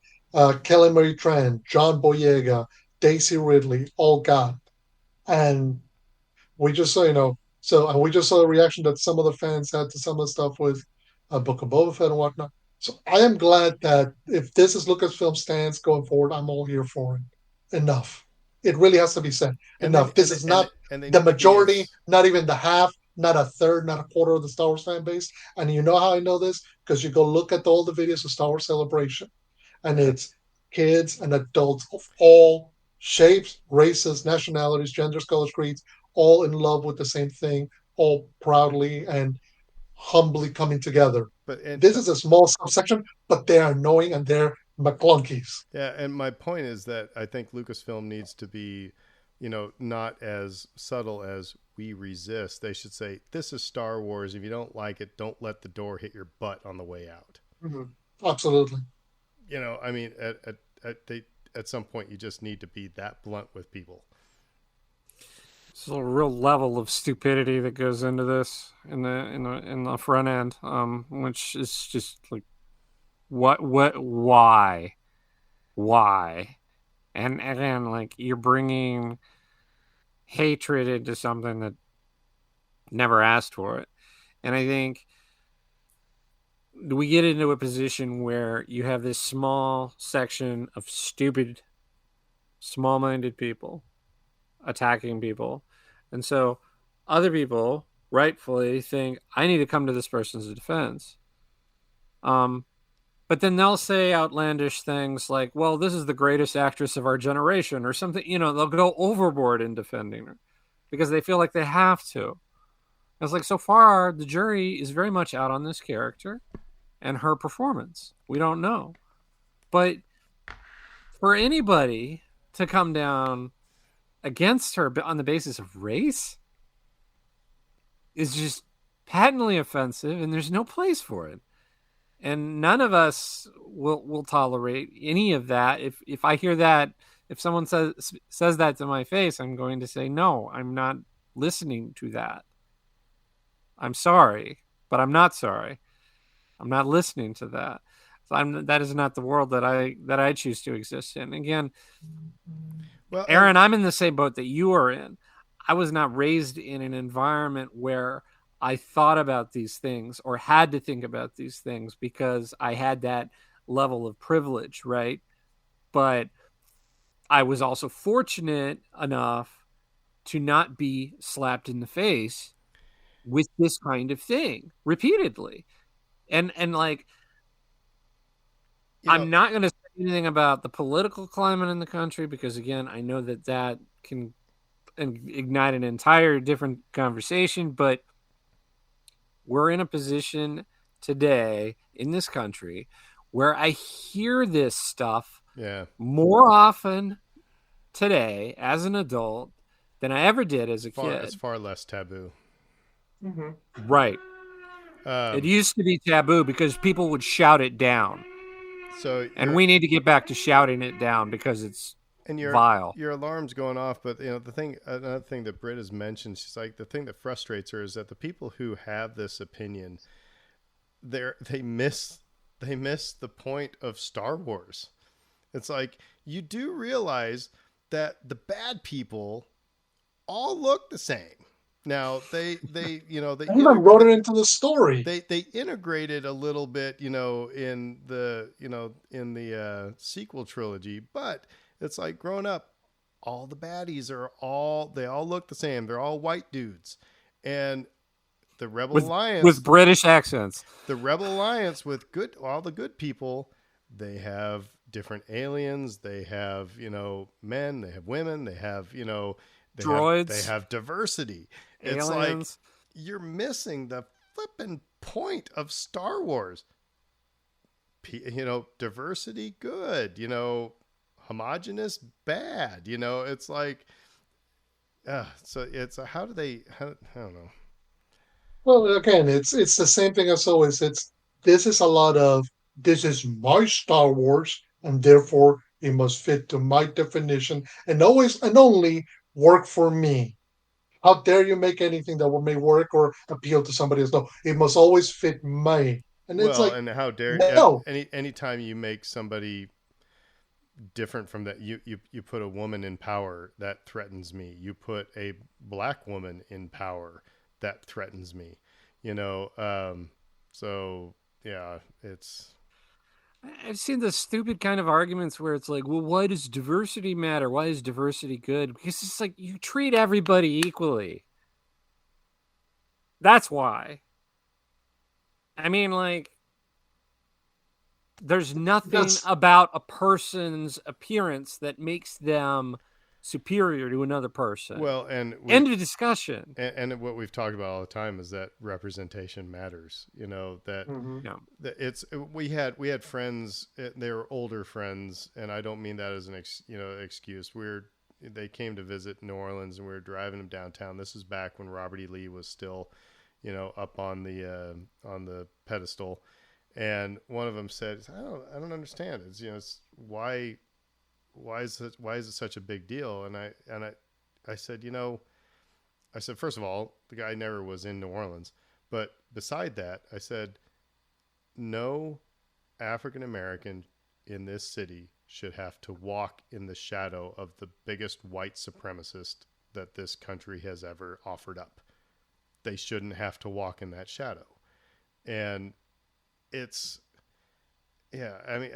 Kelly Marie Tran, John Boyega, Daisy Ridley all got, and we just saw, and we just saw the reaction that some of the fans had to some of the stuff with Book of Boba Fett and whatnot. So I am glad that if this is Lucasfilm stance going forward, I'm all here for it. Enough. It really has to be said. Enough. This is not the majority, not even the half, not a third, not a quarter of the Star Wars fan base. And you know how I know this? Because you go look at all the videos of Star Wars Celebration, and it's kids and adults of all shapes, races, nationalities, genders, colors, creeds, all in love with the same thing, all proudly and humbly coming together. This is a small subsection, but they're annoying and they're McClunkies. Yeah, and my point is that I think Lucasfilm needs to be, not as subtle as we resist. They should say, this is Star Wars. If you don't like it, don't let the door hit your butt on the way out. Mm-hmm. Absolutely. I mean, at some point, you just need to be that blunt with people. There's a real level of stupidity that goes into this in the front end, which is just like, why, and again, like, you're bringing hatred into something that never asked for it. And I think we get into a position where you have this small section of stupid, small-minded people attacking people, and so other people rightfully think, I need to come to this person's defense. But then they'll say outlandish things like, well, this is the greatest actress of our generation, or something. They'll go overboard in defending her because they feel like they have to. It's like, so far the jury is very much out on this character and her performance. We don't know, but for anybody to come down against her on the basis of race is just patently offensive, and there's no place for it. And none of us will tolerate any of that. If I hear that, if someone says that to my face, I'm going to say, no, I'm not listening to that. I'm sorry, but I'm not sorry. I'm not listening to that. So that is not the world that I choose to exist in. Again, well, Aaron, I'm in the same boat that you are in. I was not raised in an environment where I thought about these things or had to think about these things because I had that level of privilege, right? But I was also fortunate enough to not be slapped in the face with this kind of thing repeatedly. And like, You know, I'm not going to say anything about the political climate in the country because, again, I know that that can ignite an entire different conversation. But we're in a position today in this country where I hear this stuff yeah. more often today as an adult than I ever did as a It's kid. far less taboo. Mm-hmm. Right. It Um, used to be taboo because people would shout it down. so And we need to get back to shouting it down because it's and vile. your alarm's going off, but another thing that Britt has mentioned, she's like, the thing that frustrates her is that the people who have this opinion, they miss the point of Star Wars. It's like, you do realize that the bad people all look the same. Now they you know they I even wrote it into the story. they integrated a little bit, in the sequel trilogy, but it's like, growing up, all the baddies they all look the same. They're all white dudes, and the Rebel With Alliance, British accents. with all the good people, they have different aliens. They have men. They have women. They have they Droids. have diversity. It's Aliens. like, you're missing the flipping point of Star Wars. Diversity good. Homogenous bad. It's like, so it's how do they? I don't know. Well, again, it's the same thing as always. This is a lot of this is my Star Wars, and therefore it must fit to my definition, and always and only work for me. How dare you make anything that will may work or appeal to somebody else? No, it must always fit me. And it's Well, like, and how dare no, anytime you make somebody different from that, you put a woman in power, that threatens me. You put a black woman in power, that threatens me. So yeah, it's I've seen the stupid kind of arguments where it's like, well, why does diversity matter? Why is diversity good? Because it's like, you treat everybody equally. That's why. I mean, like, there's nothing that's about a person's appearance that makes them superior to another person. well, End of discussion. and what we've talked about all the time is that representation matters. That mhm. No. it's we had friends. They were older friends, and I don't mean that as an excuse. They came to visit New Orleans, and we were driving them downtown. This is back when Robert E. Lee was still, up on the pedestal. And one of them said, I don't understand. It's why is it such a big deal? And I said, first of all, the guy never was in New Orleans, but beside that, I said, no African American in this city should have to walk in the shadow of the biggest white supremacist that this country has ever offered up. They shouldn't have to walk in that shadow. And it's, yeah, I mean,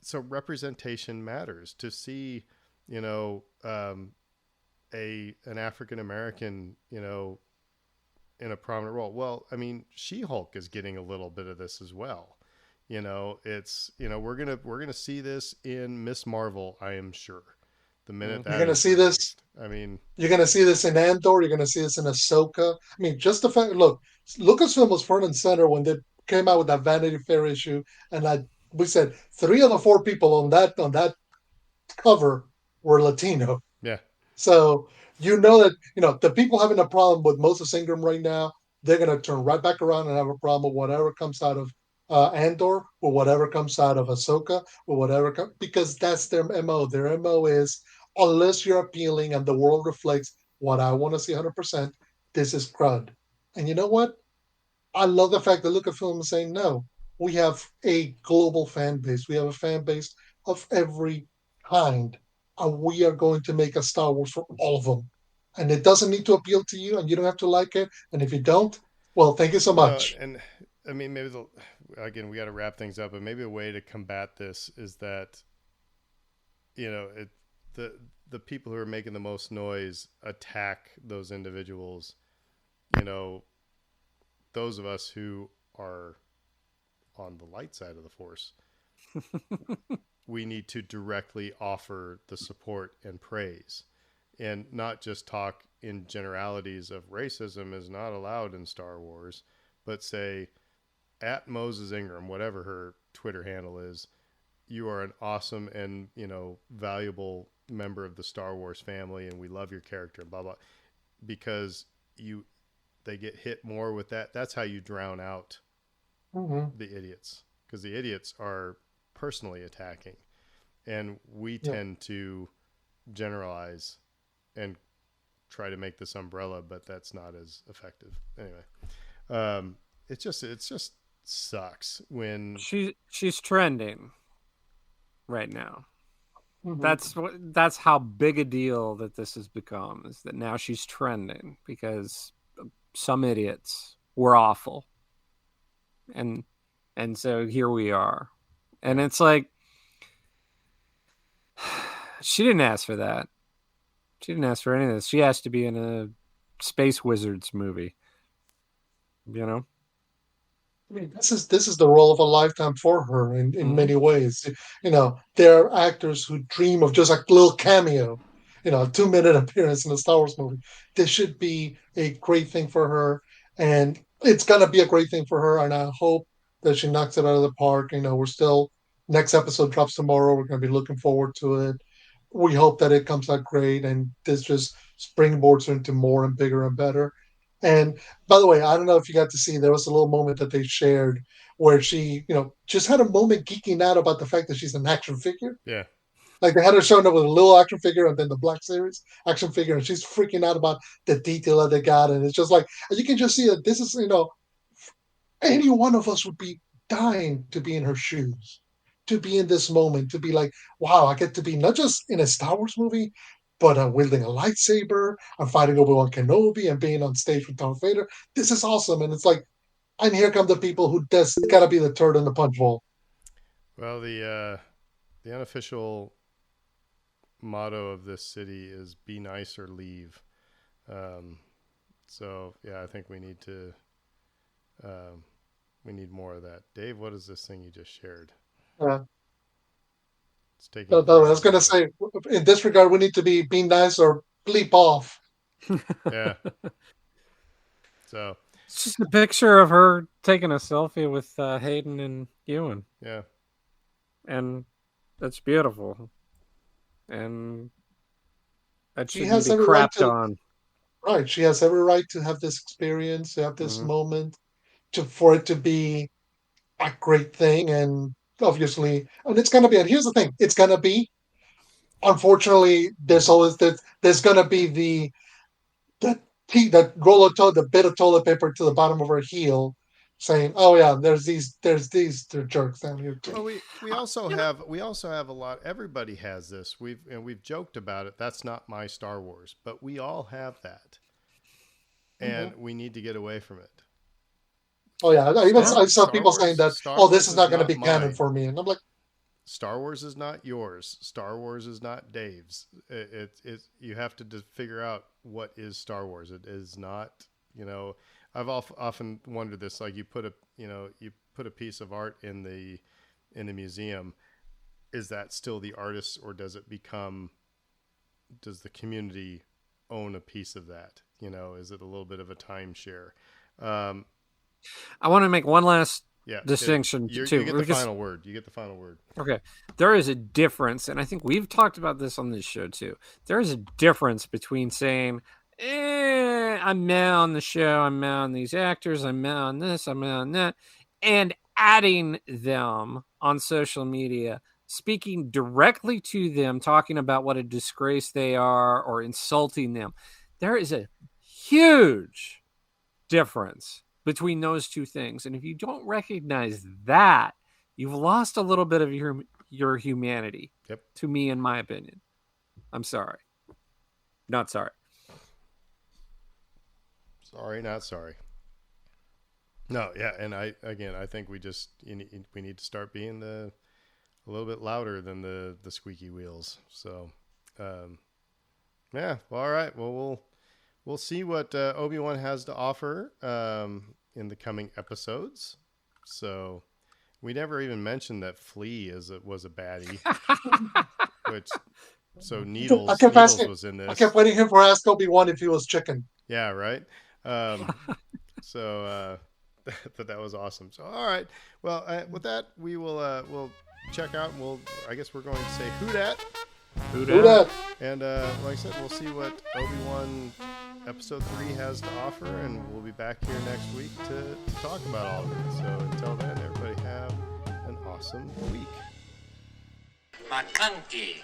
so representation matters. To see, an African American, in a prominent role. Well, I mean, She-Hulk is getting a little bit of this as well. It's, we're gonna see this in Miss Marvel, I am sure. The minute You're that gonna is see this. released. I mean, You're gonna see this in Andor. You're gonna see this in Ahsoka. I mean, just the fact. Look, Lucasfilm was front and center when they came out with that Vanity Fair issue, and we said three of the four people on that cover were Latino. yeah, So you know that the people having a problem with Moses Ingram right now, they're gonna turn right back around and have a problem with whatever comes out of Andor, or whatever comes out of Ahsoka, or because that's their mo. Their mo is, unless you're appealing and the world reflects what I want to see 100%, this is crud. And you know what? I love the fact that Lucasfilm is saying no. We have a global fan base. We have a fan base of every kind. and we are going to make a Star Wars for all of them. And it doesn't need to appeal to you, and you don't have to like it. And if you don't, well, thank you so much. And I mean, maybe again, we got to wrap things up, but maybe a way to combat this is that, the the people who are making the most noise attack those individuals. Those of us who are on the light side of the Force, we need to directly offer the support and praise, and not just talk in generalities of racism is not allowed in Star Wars, but say at Moses Ingram, whatever her Twitter handle is, you are an awesome and valuable member of the Star Wars family, and we love your character, blah blah, because they get hit more with that. That's how you drown out the idiots, because the idiots are personally attacking, and we tend to generalize and try to make this umbrella, but that's not as effective. Anyway, it just sucks when she's trending right now. That's how big a deal that this has become, is that now she's trending because some idiots were awful, and so here we are, and it's like, she didn't ask for that. She didn't ask for any of this. She asked to be in a Space Wizards movie. I mean, this is the role of a lifetime for her in many ways. There are actors who dream of just a little cameo, a 2-minute appearance in a Star Wars movie. This should be a great thing for her, and it's gonna be a great thing for her. And I hope that she knocks it out of the park. We're still, next episode drops tomorrow. We're gonna be looking forward to it. We hope that it comes out great, and this just springboards her into more and bigger and better. And by the way, I don't know if you got to see, there was a little moment that they shared where she, just had a moment geeking out about the fact that she's an action figure. Yeah. Like, they had her showing up with a little action figure and then the Black Series action figure, and she's freaking out about the detail that they got. And it's just like, you can just see that this is, any one of us would be dying to be in her shoes, to be in this moment, to be like, wow, I get to be not just in a Star Wars movie, but I'm wielding a lightsaber, I'm fighting Obi-Wan Kenobi, and being on stage with Darth Vader. This is awesome. And it's like, and here come the people who just gotta be the turd in the punch bowl. Well, the unofficial motto of this city is "Be nice or leave." So yeah, I think we need to we need more of that. Dave, what is this thing you just shared? It's taking. I was gonna say, in this regard, we need to be nice or bleep off. Yeah. So it's just a picture of her taking a selfie with Hayden and Ewan. Yeah. And that's beautiful. And that She shouldn't has be every right crapped to, on. right. She has every right to have this experience, to have this moment, for it to be a great thing. And obviously, and it's gonna be. And here's the thing: it's gonna be. Unfortunately, there's gonna be that roll of the bit of toilet paper to the bottom of her heel, saying, "Oh yeah, they're jerks down here too." Well, we also have a lot. Everybody has this. We've joked about it. That's not my Star Wars, but we all have that, and we need to get away from it. Oh yeah, I saw people saying that. Oh, this is not going to be canon for me, and I'm like, Star Wars is not yours. Star Wars is not Dave's. You have to figure out what is Star Wars. It is not. I've often wondered this. Like, you put a piece of art in the museum. Is that still the artist, or does the community own a piece of that? Is it a little bit of a timeshare? I want to make one last distinction too. You get the final word. You get the final word. Okay. There is a difference, and I think we've talked about this on this show too. There is a difference between saying, I'm mad on the show, I'm mad on these actors, I'm mad on this, I'm mad on that, and adding them on social media, speaking directly to them, talking about what a disgrace they are, or insulting them. There is a huge difference between those two things. And if you don't recognize that, you've lost a little bit of your humanity, to me, in my opinion. I'm sorry. Not sorry. Sorry, not sorry. No, yeah, and I think we need to start being a little bit louder than the squeaky wheels. So, yeah, well, all right. Well, we'll see what Obi-Wan has to offer in the coming episodes. So, we never even mentioned that Flea was a baddie, which Needles was in this. I kept waiting him for ask Obi-Wan if he was chicken. Yeah, right. So that was awesome. So all right, well with that we will we'll check out. And I guess we're going to say who dat. And like I said, we'll see what Obi-Wan episode 3 has to offer, and we'll be back here next week to talk about all of it. So until then, everybody have an awesome week. Matanki.